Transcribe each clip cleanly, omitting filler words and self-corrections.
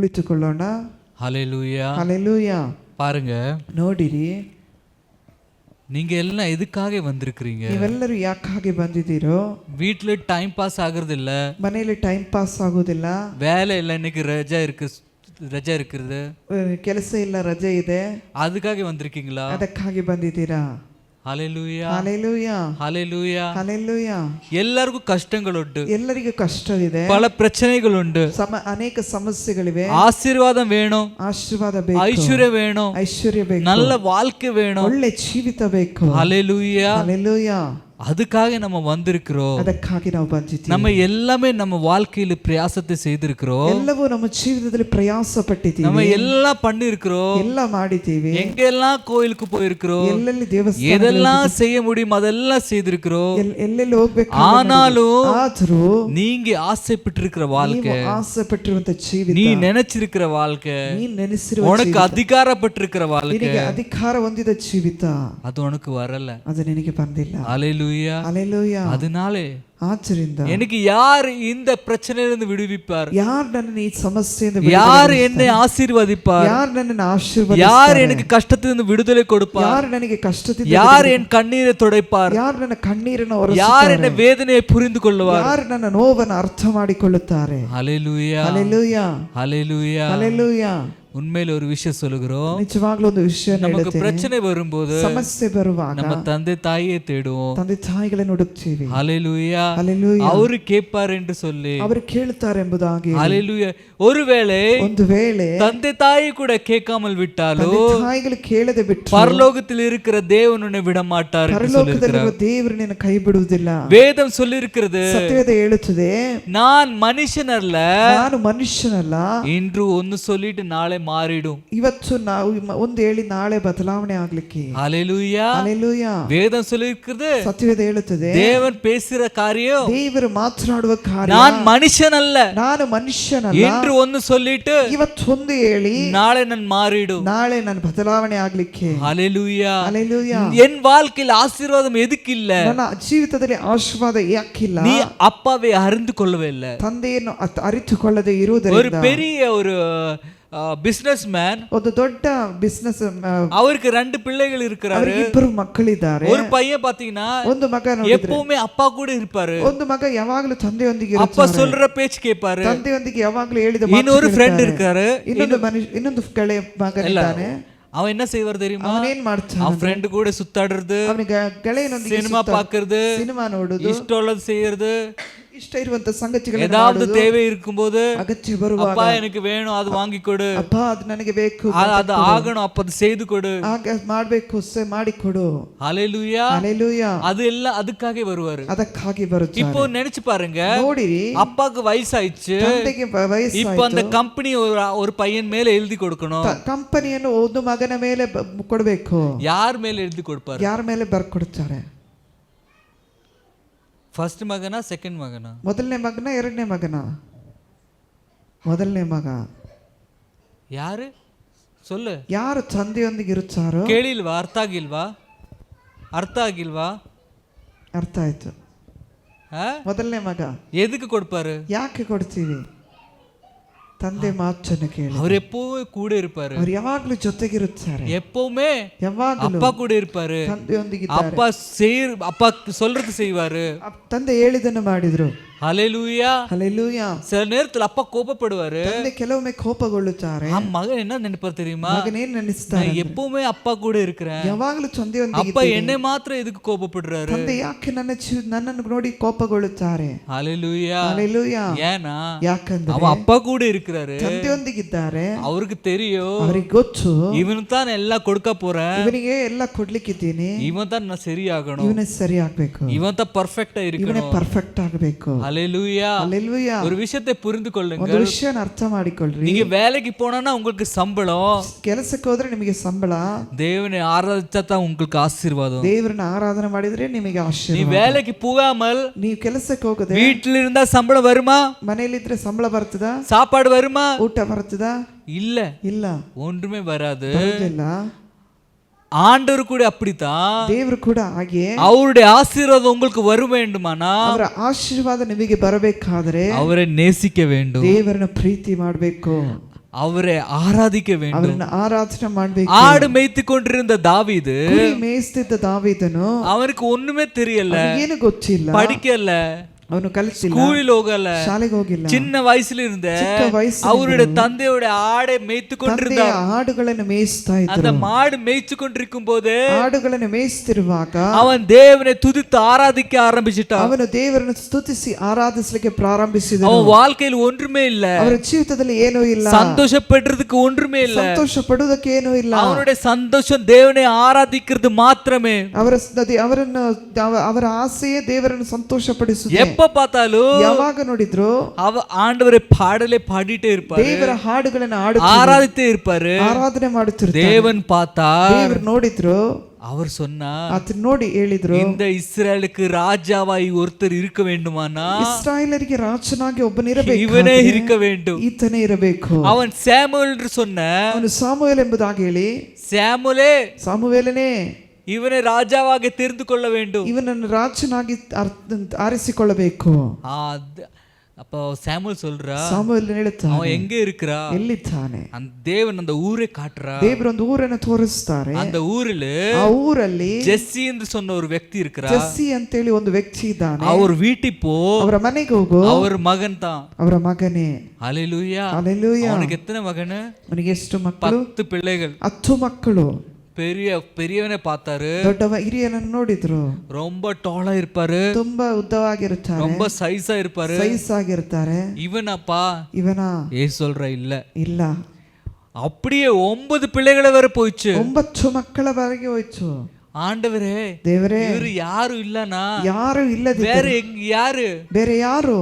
ಕುಳಿತುಕೊಳ್ಳೋಣ. ஹalleluya ஹalleluya. பாருங்க, ನೋಡಿರಿ, நீங்க எல்லாம் எதுக்காக வந்திருக்கீங்க? ನೀವೆಲ್ಲರೂ ಯಾಕಾಗಿ ಬಂದಿದ್ದೀರೋ? வீட்ல டைம் பாஸ் ஆகுறது இல்ல, ಮನೆಯಲ್ಲಿ ಟೈಮ್ ಪಾಸ್ ಆಗೋದಿಲ್ಲ, வேலை இல்ல, இன்னைக்கு ரஜா இருக்குது, ಕೆಲಸ ಇಲ್ಲ, ರಜೆ ಇದೆ, அதுக்காக வந்திருக்கீங்களா? ಅದಕ್ಕಾಗಿ ಬಂದಿದ್ದೀರಾ? ஹalleluya ஹalleluya. ஹalleluya ஹalleluya. ಎಲ್ಲರಿಗೂ ಕಷ್ಟಗಳುಂಟು, ಎಲ್ಲರಿಗೂ ಕಷ್ಟವಿದೆ, பல பிரச்சனைகளுண்டு, ಅನೇಕ ಸಮಸ್ಯೆಗಳಿವೆ. ஆசீர்வாதம் வேணும், ಆಶೀರ್ವಾದ ಬೇಕು, ஐஸ்வர்யம் வேணும், ಐಶ್ವರ್ಯ ಬೇಕು, நல்ல வாழ்க்கை வேணும், ಒಳ್ಳೆ ಜೀವಿತ ಬೇಕು. ஹalleluya. ஹalleluya. அதுக்காக நம்ம வந்திருக்கிறோம். ಅದಕ್ಕಾಗಿ ನಾವು ಬಂದಿದ್ದೀವಿ. நம்ம எல்லாமே நம்ம வாழ்க்கையில பிரயாசத்தை செய்திருக்கிறோம், ಎಲ್ಲವೂ ನಮ್ಮ ಜೀವಿತದಲ್ಲಿ ಪ್ರಯಾಸ ಪಟ್ಟಿದ್ದೀವಿ, நம்ம எல்லாம் பண்ணிருக்கிறோம், ಎಲ್ಲ ಮಾಡಿದ್ದೀವಿ, எங்கெல்லாம் கோயிலுக்கு போயிருக்கிறோம், ಎಲ್ಲೆಲ್ಲಿ ದೇವಸ್ಥಾನ எதெல்லாம் செய்ய முடியும் அதெல்லாம் செய்திருக்கிறோம். ಎಲ್ಲೆಲ್ಲಿ ಹೋಗ್ಬೇಕು, ஆனாலும் ಆದರೂ நீங்க ஆசைப்பட்டிருக்கிற வாழ்க்கை, ನೀವು ಆಸೆ ಪಟ್ಟಿರುವಂತ ಜೀವಿತ, நீ நினைச்சிருக்கிற வாழ்க்கை, ನೀ ನೆನೆಸಿರುವ உனக்கு அதிகாரப்பட்டிருக்கிற வாழ்க்கை, ನಿನಗೆ ಅಧಿಕಾರ ಹೊಂದಿದ ಜೀವಿತ, அது உனக்கு வரல. ಅದು ನಿನಗೆ ಬಂದಿಲ್ಲ. ஹalleluya. ஹalleluya. அதனாலே ಆದ್ದರಿಂದ எனக்கு யார் இந்த பிரச்சனையிலிருந்து விடுவிப்பார்? ಯಾರು ನನ್ನನ್ನು ಈ ಸಮಸ್ಯೆಯಿಂದ யார் என்னை ஆசீர்வதிப்பார்? ಯಾರು ನನ್ನನ್ನು ಆಶೀರ್ವದಿಸುತ್ತಾರೆ? யார் எனக்கு கஷ்டத்திலிருந்து விடுதலை கொடுப்பார்? ಯಾರು ನನಗೆ ಕಷ್ಟದಿಂದ யார் என் கண்ணீரை துடைப்பார்? ಯಾರು ನನ್ನ ಕಣ್ಣೀರನ್ನು யார் ಒರೆಸುತ್ತಾರೆ? என் வேதனையை புரிந்து கொள்வார்? ಯಾರು ನನ್ನ ನೋವನ್ನು ಅರ್ಥ ಮಾಡಿಕೊಳ್ಳುತ್ತಾರೆ? ஹalleluya ஹalleluya. ஹalleluya. ஹalleluya. உண்மையில ஒரு விஷயம் சொல்லுகிறோம், ನಿಜವಾಗ್ಲೂ ಒಂದು ವಿಷಯ நமக்கு ಹೇಳ್ತೀನಿ. பிரச்சனை வரும்போது ಸಮಸ್ಯೆ ಬರುವಾಗ நம்ம தந்தை தாயை தேடுவோம். ತಂದೆ ತಾಯಿಗಳನ್ನು ಹುಡುಕ್ತೀವಿ. ஹalleluya. ஹalleluya. ಅವರು ಕೇಳ್ಪಾರ್ ಎಂದು சொல்லி, ಅವರು ಕೇಳುತ್ತಾರೆ ಎಂಬುದಾಗಿ. ஹalleluya. ஒருவேளை ಒಂದು ವೇಳೆ தந்தை தாயை கூட கேட்காமல் விட்டாலோ, ತಂದೆ ತಾಯಿಗಳು ಕೇಳದೆ ಬಿಟ್ಟು பரலோகத்தில் இருக்கிற தேவன் உன்னை விட மாட்டார் என்று ಪರಲೋಕದಲ್ಲಿರುವ சொல்லியிருக்கிறார். ದೇವರು ನಿನ್ನ ಕೈ ಬಿಡುವುದಿಲ್ಲ. வேதம் சொல்லியிருக்கிறது, ಸತ್ಯವೇದ ಹೇಳುತ್ತದೆ, நான் மனுஷன் அல்ல, ನಾನು ಮನುಷ್ಯನಲ್ಲ, இன்று ஒன்னு சொல்லிட்டு நாளை மாறிடும். ಇವತ್ತು ನಾವು ಒಂದು ಹೇಳಿ ನಾಳೆ ಬದಲಾವಣೆ ಆಗ್ಲಿಕ್ಕೆ. ஹalleluya. ஹalleluya. வேதம் சொல்லியிருக்கிறது, ಸತ್ಯವೇದ ಹೇಳುತ್ತದೆ, தேவன் பேசுற காரியம், ದೇವರು ಮಾತನಾಡುವ ಕಾರ್ಯ, நான் மனுஷன் அல்ல, ನಾನು ಮನುಷ್ಯನಲ್ಲ, இன்று ஒன்னு சொல்லிட்டு ಇವತ್ತೊಂದು ಹೇಳಿ நாளை நான் மாறிடும். ನಾಳೆ ನಾನು ಬದಲಾವಣೆ ಆಗ್ಲಿಕ್ಕೆ. ஹalleluya. ஹalleluya. என் வாழ்க்கையில் ஆசீர்வாதம் எதுக்கு இல்ல? ನನ್ನ ಜೀವಿತದಲ್ಲಿ ಆಶೀರ್ವಾದ ಯಾಕಿಲ್ಲ? நீ அப்பாவை அறிந்து கொள்ளவே இல்லை. ತಂದೆಯನ್ನು ಅರಿತುಕೊಳ್ಳದೆ ஒரு ಇರುವುದರಿಂದ பெரிய ஒரு ಬಿಸ್ನೆಸ್ ಮ್ಯಾನ್, ಒಂದು ದೊಡ್ಡ ಬಿಸಿನೆಸ್, அவருக்கு 2 பிள்ளைகள் இருக்கிறாரு. ಇಬ್ಬರು ಮಕ್ಕಳಿದ್ದಾರೆ. ஒரு பையன் பாத்தீங்கன்னா ಒಂದು ಮಗ ನೋಡಿದ್ರೆ எப்பவுமே அப்பா கூட இருப்பாரு, ಒಂದು ಮಗ ಯಾವಾಗಲೂ ತಂದೆಯೊಂದಿಗೆ அப்பா ಇರುತ್ತಾನೆ, சொல்ற பேச்சு கேட்பாரு. ತಂದೆಯೊಂದಿಗೆ ಯಾವಾಗಲೂ ಹೇಳಿದ ಮಾತು இன்னொரு ஃப்ரெண்ட் ಕೇಳ್ತಾನೆ. இருக்காரு, ಇನ್ನೊಂದು ಗೆಳೆಯ ಮಗನಿದ್ದಾನೆ. அவன் என்ன செய்வார் தெரியுமா? ಅವನೇನ್ ಮಾಡ್ತಾನೆ? அவன் ஃப்ரெண்ட் கூட சுத்தாடுறது, ಅವನಿಗೆ ಗೆಳೆಯನೊಂದಿಗೆ சினிமா பாக்குறது, ಸಿನಿಮಾ ನೋಡುದು, இஷ்டம் உள்ளது செய்யறது, ಇಷ್ಟ ಇರುವಂತ ಸಂಗತಿಗಳನ್ನು ஏதாவது ಮಾಡುದು, தேவை இருக்கும்போது ಅಗತ್ಯ ಬರುವಾಗ அப்பா எனக்கு வேணும் அது வாங்கி கொடு, ಅಪ್ಪ ಅದು ನನಗೆ ಬೇಕು, அது ஆகணும் அப்ப அது செய்து கொடு, ಆಗ ಮಾಡ್ಬೇಕು, ಮಾಡಿಕೊಡು. ஹalleluya. ஹalleluya. அது எல்லாம் அதுக்காக வருவாரு. ಅದಕ್ಕಾಗಿ ಬರುತ್ತಾರೆ. இப்போ நினைச்சு பாருங்க, ನೋಡಿರಿ, அப்பாக்கு வயசாயிடுச்சு, ತಂದೆಗೆ இப்ப ವಯಸ್ಸಾಯ್ತು, அந்த கம்பெனி ஒரு பையன் மேல எழுதி கொடுக்கணும். ಕಂಪನಿಯನ್ನು ಒಂದು ಮಗನ ಮೇಲೆ ಕೊಡಬೇಕು. யார் மேல எழுதி கொடுப்பாரு? ಯಾರ ಮೇಲೆ ಬರ್ಕೊಡ್ತಾರೆ? ಫಸ್ಟ್ ಮಗನ, ಸೆಕೆಂಡ್ ಮಗನ? ಮೊದಲನೇ ಮಗನ, ಎರಡನೇ ಮಗನ? ಮೊದಲನೇ ಮಗ. ಯಾರು சொல்லு? ಯಾರು ತಂದೆಯೊಂದಿಗೆ ಇರುತ್ತಾರೋ? ಕೇಳಿಲ್ವಾ? ಅರ್ಥ ಆಗಿಲ್ವಾ? ಅರ್ಥ ಆಯ್ತು. ಮೊದಲನೇ ಮಗ. ಎದಕ್ಕೆ ಕೊಡ್ಪಾರು? ಯಾಕೆ ಕೊಡ್ತೀವಿ? ತಂದೆ ಮಾತನ್ನು ಕೇಳಿ. அவர் எப்பவுமே கூட இருப்பாரு, ಅವರು ಯಾವಾಗಲೂ ಜೊತೆಗಿರುತ್ತಾರೆ, எப்பவுமே ಯಾವಾಗಲೂ அப்பா கூட இருப்பாரு, ತಂದೆಯೊಂದಿಗೆ. அப்பா சொல்றது செய்வாரு, ತಂದೆ ಹೇಳಿದನ್ನು ಮಾಡಿದ್ರು. ஹalleluya. ஹalleluya. சில நேரத்துல அப்பா கோபப்படுவாரு, ತಂದೆ ಕೆಲವೊಮ್ಮೆ ಕೋಪಗೊಳ್ಳುತ್ತಾರೆ. மகன் என்ன நினைப்பார் தெரியுமா? ಮಗನೇನ್ ನೆನೆಸ್ತಾರೆ? எப்பவுமே அப்பா கூட இருக்கிறேன், ಯಾವಾಗಲೂ ತಂದೆಯೊಂದಿಗೆ அப்பா என்னை மாத்திரம் எதுக்கு கோபப்படுறாரு? ತಂದೆ ಯಾಕೆ ನನ್ನನ್ನು ನೋಡಿ ಕೋಪಗೊಳ್ಳುತ್ತಾರೆ? ஹalleluya. ஹalleluya. ஏனா ಯಾಕಂದ್ರೆ அவன் அப்பா கூட இருக்கிறாரு, ತಂದೆಯೊಂದಿಗಿದ್ದಾರೆ, அவருக்கு தெரியும், ಅವರಿಗೆ ಗೊತ್ತು, ಇವನು தான் எல்லாம் கொடுக்க போறேன், ಇವನಿಗೆ ಎಲ್ಲ ಕೊಡ್ಲಿಕ್ಕಿದ್ದೀನಿ, ಇವன் தான் நான் சரியாகணும், ಇವನೇ ಸರಿ ಆಗ್ಬೇಕು, ಇವன் தான் ಪರ್ಫೆಕ್ಟ್ ಇವನೇ இருக்கணும். ಪರ್ಫೆಕ್ಟ್ ಆಗಬೇಕು. ஹalleluya. ஹalleluya. ஒரு விஷயத்தை புரிந்து ಒಂದು கொள்ளுங்கள், ವಿಷಯನ ಅರ್ಥ ಮಾಡಿಕೊಳ್ಳ್ರಿ. நீங்க வேலைக்கு போனா உங்களுக்கு சம்பளம், ಕೆಲಸಕ್ಕೆ ಹೋದ್ರೆ ನಿಮಗೆ ಸಂಬಳ, தேவனை ஆராதிச்சா தான் உங்களுக்கு ஆசீர்வாதம். ದೇವರನ್ನ ಆರಾಧನೆ ಮಾಡಿದ್ರೆ ನಿಮಗೆ நீ ಆಶೀರ್ವಾದ. வேலைக்கு போகாமல் ನೀವು ಕೆಲಸಕ್ಕೆ ಹೋಗದೆ வீட்டில் இருந்தா சம்பளம் வருமா? ಮನೆಯಲ್ಲಿದ್ರೆ ಸಂಬಳ ಬರ್ತದಾ? சாப்பாடு வருமா? ಊಟ ಬರ್ತದಾ? இல்ல, ಇಲ್ಲ, ஒன்றுமே வராது. ಬರುವುದಿಲ್ಲ. ஆண்டவர் கூட அப்படித்தான், ದೇವರು ಕೂಡ ಹಾಗೆ. அவருடைய ஆசீர்வாதம் உங்களுக்கு வர வேண்டுமானா, ಅವರ ಆಶೀರ್ವಾದ ನಿಮಗೆ ಬರಬೇಕಾದ್ರೆ அவரை நேசிக்க வேண்டும், ದೇವರನ್ನ ಪ್ರೀತಿ ಮಾಡಬೇಕು. அவரை ஆராதிக்க வேண்டும். ಅವರನ್ನ ಆರಾಧನೆ ಮಾಡ್ಬೇಕು. ஆடு மேய்த்து கொண்டிருந்த தாவீது, ಕುರಿ ಮೇಯಿಸ್ತಿದ್ದ ದಾವೀದನು, அவனுக்கு ஒண்ணுமே தெரியல, ಏನು ಗೊತ್ತಿಲ್ಲ, படிக்கல, ಅವನು ಕಲಿತಿಲ್ಲ, ஸ்கூலில் ಹೋಗல, ಶಾಲೆಗೆ ಹೋಗಿಲ್ಲ. சின்ன வயசுல இருந்த ಚಿಕ್ಕ ವಯಸ್ಸಿನಿಂದ அவருடைய தந்தையோட ஆடை மேய்த்து கொண்டிருந்தார். ತಂದೆಯ ಆಡುಗಳನ್ನು ಮೇಯಿಸ್ತಾ அந்த ಇದ್ದರು. மாடு மேய்ச்சு கொண்டிருக்கும் போது ಆಡುಗಳನ್ನು ಮೇಯಿಸ್ತಿರುವಾಗ அவன் தேவனை துதித்து ஆராதிக்க ஆரம்பிச்சிட்டான். ಅವನು ದೇವರನ್ನು ಸ್ತುತಿಸಿ ಆರಾಧಿಸಲಿಕ್ಕೆ ಪ್ರಾರಂಭಿಸಿದನು. அவன் வாழ்க்கையில் ஒன்றுமே இல்ல, ಅವರ ಜೀವಿತದಲ್ಲಿ ಏನೂ ಇಲ್ಲ, சந்தோஷப்படுறதுக்கு ஒன்றுமே இல்ல, ಸಂತೋಷ ಪಡುವುದಕ್ಕೆ ಏನೂ ಇಲ್ಲ. அவனுடைய சந்தோஷம் தேவனை ஆராதிக்கிறது மாத்திரமே. ಅವರ ಆಸೆಯೇ ದೇವರನ್ನು ಸಂತೋಷಪಡಿಸುತ್ತದೆ. எப்ப பார்த்தாலும் ಯಾವಾಗ ನೋಡಿದ್ರು அவ ஆண்டவரை பாடலே பாடிட்டே இருப்பாரு, ದೇವರ ಹಾಡುಗಳನ್ನು ஆராதித்தே இருப்பாரு. ಆರಾಧನೆ ಮಾಡುತ್ತಿರ್ತಾರೆ. தேவன் பார்த்தார், ದೇವರು ನೋಡಿದ್ರು, அவர் சொன்னார், ಅದನ್ನ ನೋಡಿ ಹೇಳಿದ್ರು, இந்த இஸ்ரேலுக்கு ராஜாவாய் ஒருத்தர் இருக்க வேண்டுமானா ಇಸ್ರಾಯೇಲರಿಗೆ ರಾಜನಾಗಿ ಒಬ್ಬನಿರಬೇಕು, இவனே இருக்க வேண்டும். ಈತನೇ ಇರಬೇಕು. அவன் சாமுவேல் என்று சொன்ன, ಅವನು ಸಾಮುವೇಲ್ ಎಂಬುದಾಗಿ ಹೇಳಿ, சாமுவேலே ಸಾಮುವೇಲನೇ இவனை ராஜாவாக தெரிந்து கொள்ள வேண்டும். ಇವನನ್ನು ರಾಜನಾಗಿ ಆರಿಸಿಕೊಳ್ಳಬೇಕು. அப்போ சாமுவேல் சொல்றா, ಸಾಮುವೇಲ್ ಹೇಳುತ್ತಾನೆ, அவன் எங்க இருக்கிறா, ಎಲ್ಲಿದ್ದಾನೆ? அந்த தேவன் அந்த ஊரை காட்டுறா. ದೇವರು ಒಂದು ಊರನ್ನು ತೋರಿಸ್ತಾರೆ. அந்த ஊரில் ಆ ಊರಲ್ಲಿ ஜெஸ்ஸி என்று சொன்ன ஒரு ವ್ಯಕ್ತಿ இருக்கிறா. ಜೆಸ್ಸಿ ಅಂತೇಳಿ ಒಂದು ವ್ಯಕ್ತಿ ಇದ್ದಾನೆ. அவர் வீட்டுக்கு போ, ಅವರ ಮನೆಗೆ ಹೋಗು, அவர் மகன் தான். ಅವರ ಮಗನೇ. ஹல்லேலூயா. ಹಲ್ಲೆಲೂಯಾ. அவனுக்கு எத்தனை மகன்? ಅವನಿಗೆ ಎಷ್ಟು ಮಕ್ಕಳು? 10 பிள்ளைகள். 10 ಮಕ್ಕಳು. பெரியவனை பார்த்தாரு, ದೊಡ್ಡವ ಹಿರಿಯನನ್ನು ನೋಡಿದ್ರು. ரொம்ப டாலா இருப்பாரு, ತುಂಬಾ ಉದ್ದವಾಗಿರುತ್ತಾರೆ, ரொம்ப சைஸா இருப்பாரு. ಸೈಜ್ ಆಗಿರ್ತಾರೆ. இவனப்பா ಇವನ ஏசு சொல்ற இல்ல ಇಲ್ಲ, அப்படியே 9 பிள்ளைகளை வர போயிடுச்சு. 9 ಮಕ್ಕಳವರೆಗೆ ಹೋಯ್ತು. ஆண்டவரே, ದೇವರೇ, இவரு யாரும் இல்லனா, ಯಾರು ಇಲ್ಲದಿದ್ದರೆ வேற யாரு? ಬೇರೆ ಯಾರು?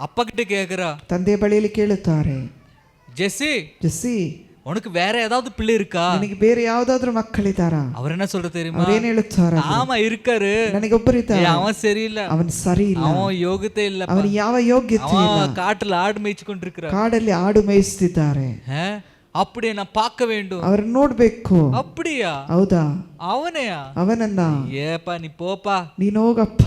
அப்பா கிட்ட கேக்குறா, ತಂದೆ ಬಳಿಯಲ್ಲಿ ಕೇಳುತ್ತಾರೆ, ஜெஸ்ஸி, ಜೆಸ್ಸಿ, உனக்கு வேற ஏதாவது பிள்ளை இருக்கா? ನಿನಗೆ ಬೇರೆ ಯಾವ್ದಾದ್ರು ಮಕ್ಕಳಿದ್ದಾರಾ? அவர் என்ன சொல்ற தெரியுமா? ಅವ್ರೇನ್ ಹೇಳುತ್ತಾರೆ? ஆமா இருக்காரு, ನನಗೆ ಒಬ್ಬರಿದ್ದಾರೆ, அவன் சரியில்லை, ಅವನ್ ಸರಿ ಇಲ್ಲ, அவன் யோகியತೆ ಇಲ್ಲ, ಅವನು ಯಾವ ಯೋಗ್ಯತೆ ಇಲ್ಲ, அவன் காட்டுல ஆடு மேய்ச்சு கொண்டிருக்கிறார், ಕಾಡಲ್ಲಿ ಆಡು ಮೇಯಿಸ್ತಿದ್ದಾರೆ. அப்படியே நான் பார்க்க வேண்டும். ಅವ್ರನ್ನ ನೋಡ್ಬೇಕು. அப்படியா? ಹೌದಾ? அவனையா? ಅವನನ್ನ ஏப்பா நீ போப்பா ನೀನು ಹೋಗಪ್ಪ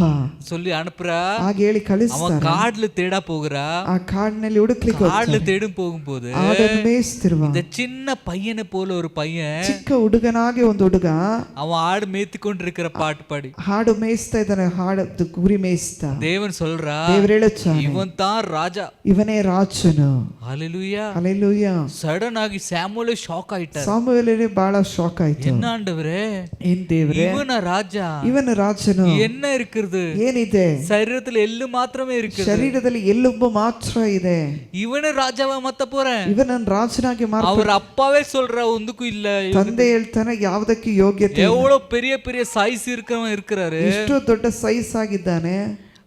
சொல்லி அனுப்புறா. ಹಾಗೆ ಹೇಳಿ அவன் ಕಳಿಸ್ತಾರೆ. காடுல தேடா போகிறா. ಆ ಕಾಡಿನಲ್ಲಿ ಹುಡುಕ್ಲಿಕ್ಕೆ காடுல தேடும் போகும்போது ಆಡನ್ನು ಮೇಯಿಸ್ತಿರುವ இந்த சின்ன பையனை போல ஒரு பையன், ಚಿಕ್ಕ ಹುಡುಗನಾಗಿ ಒಂದು ಹುಡುಗ, அவன் ஆடு மேய்த்து கொண்டிருக்கிற பாட்டு பாடி ಹಾಡು ಮೇಯಿಸ್ತಾ ಇದ್ದಾನೆ. ಹಾಡು ಗುರಿ ಮೇಯಿಸ್ತಾ தேவன் சொல்றா, ದೇವರು ಹೇಳುತ್ತಾನೆ, இவன் தான் ராஜா. ಇವನೇ ರಾಜನು. ஹல்லேலூயா. ಹಲ್ಲೆಲೂಯಾ. சடன் ஆகி சாமுவேல் ஷாக் ஆயிட்டார். ಸಾಮುವೇಲನಿಗೆ ಬಹಳ ಶಾಕ್ ಆಯ್ತು. என்ன ஆண்டவரே, ಏನ್ ದೇವರೇ, இவன ராஜா, ಇವನ ರಾಜನು, என்ன இருக்கிறது? ಏನಿದೆ? சரீரத்துல எள்ளு மாத்திரமே இருக்குது, ಶರೀರದಲ್ಲಿ ಎಲುಬು ಮಾತ್ರ ಇದೆ. இவனை ராஜாவா மாத்த போறேன். ಇವನನ್ನು ರಾಜನಾಗಿ அவர் அப்பாவே சொல்ற ஒந்துக்கும் இல்ல. ತಂದೆ ಹೇಳ್ತಾನೆ ಯಾವ್ದಕ್ಕೆ ಯೋಗ್ಯತೆ ಇಲ್ಲ. எவ்வளவு பெரிய பெரிய சைஸ் இருக்கிறவன் இருக்கிறாரு, ಎಷ್ಟು ದೊಡ್ಡ ಸೈಜ್ ಆಗಿದ್ದಾನೆ.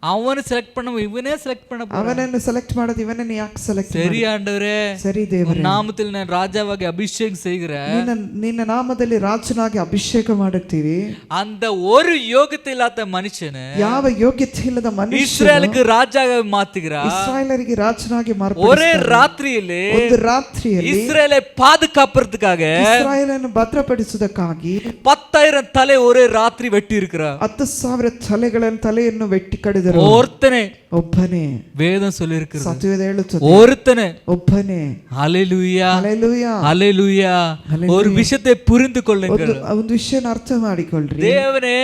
அவனை செலக்ட் பண்ண இவனே செலக்ட் பண்ண போறான். ಅವನನ್ನು ಸೆಲೆಕ್ಟ್ ಮಾಡೋದು ಇವನನ್ನು ಯಾಕೆ ಸೆಲೆಕ್ಟ್? சரி ஆண்டவரே, ಸರಿ ದೇವರೇ, நாமத்தில் நான் ராஜாவாக அபிஷேகம் செய்கிறேன். ನಿನ್ನ ನಾಮದಲ್ಲಿ ರಾಜನಾಗಿ ಅಭಿಷೇಕ ಮಾಡುತ್ತೀವಿ. அந்த ஒரு யோகியத்தை இல்லாத மனுஷனை ಯಾವ ಯೋಗ್ಯತೆ ಇಲ್ಲದ ಮನುಷ್ಯ இஸ்ரேலுக்கு ராஜாக மாத்துகிறார். ಇಸ್ರಾಯೇಲರಿಗೆ ರಾಜನಾಗಿ ஒரே ராத்திரியிலே ಒಂದು ರಾತ್ರಿಯಲ್ಲಿ இஸ்ரேலை பாதுகாப்பதற்காக ಇಸ್ರಾಯೇಲನ್ನು ಭದ್ರಪಡಿಸುವುದಕ್ಕಾಗಿ 10,000 தலை ஒரே ராத்திரி வெட்டி இருக்கிறார். 10,000 ತಲೆಯನ್ನು வெட்டி ಕಡಿದರು. ஒருத்தனே, ಒಬ್ಬನೇ. வேதம் சொல்லி இருக்கிறது, ಸತ್ಯವೇದ ಹೇಳುತ್ತದೆ, ஒருத்தனே, ಒಬ್ಬನೇ. ஹல்லேலூயா, ಹಲ್ಲೆಲೂಯಾ, ஹல்லேலூயா. ஒரு விஷயத்தை புரிந்து கொள்ளுங்கள், ಒಂದು ವಿಷಯನ ಅರ್ಥ ಮಾಡಿಕೊಳ್ಳ್ರಿ. தேவனே,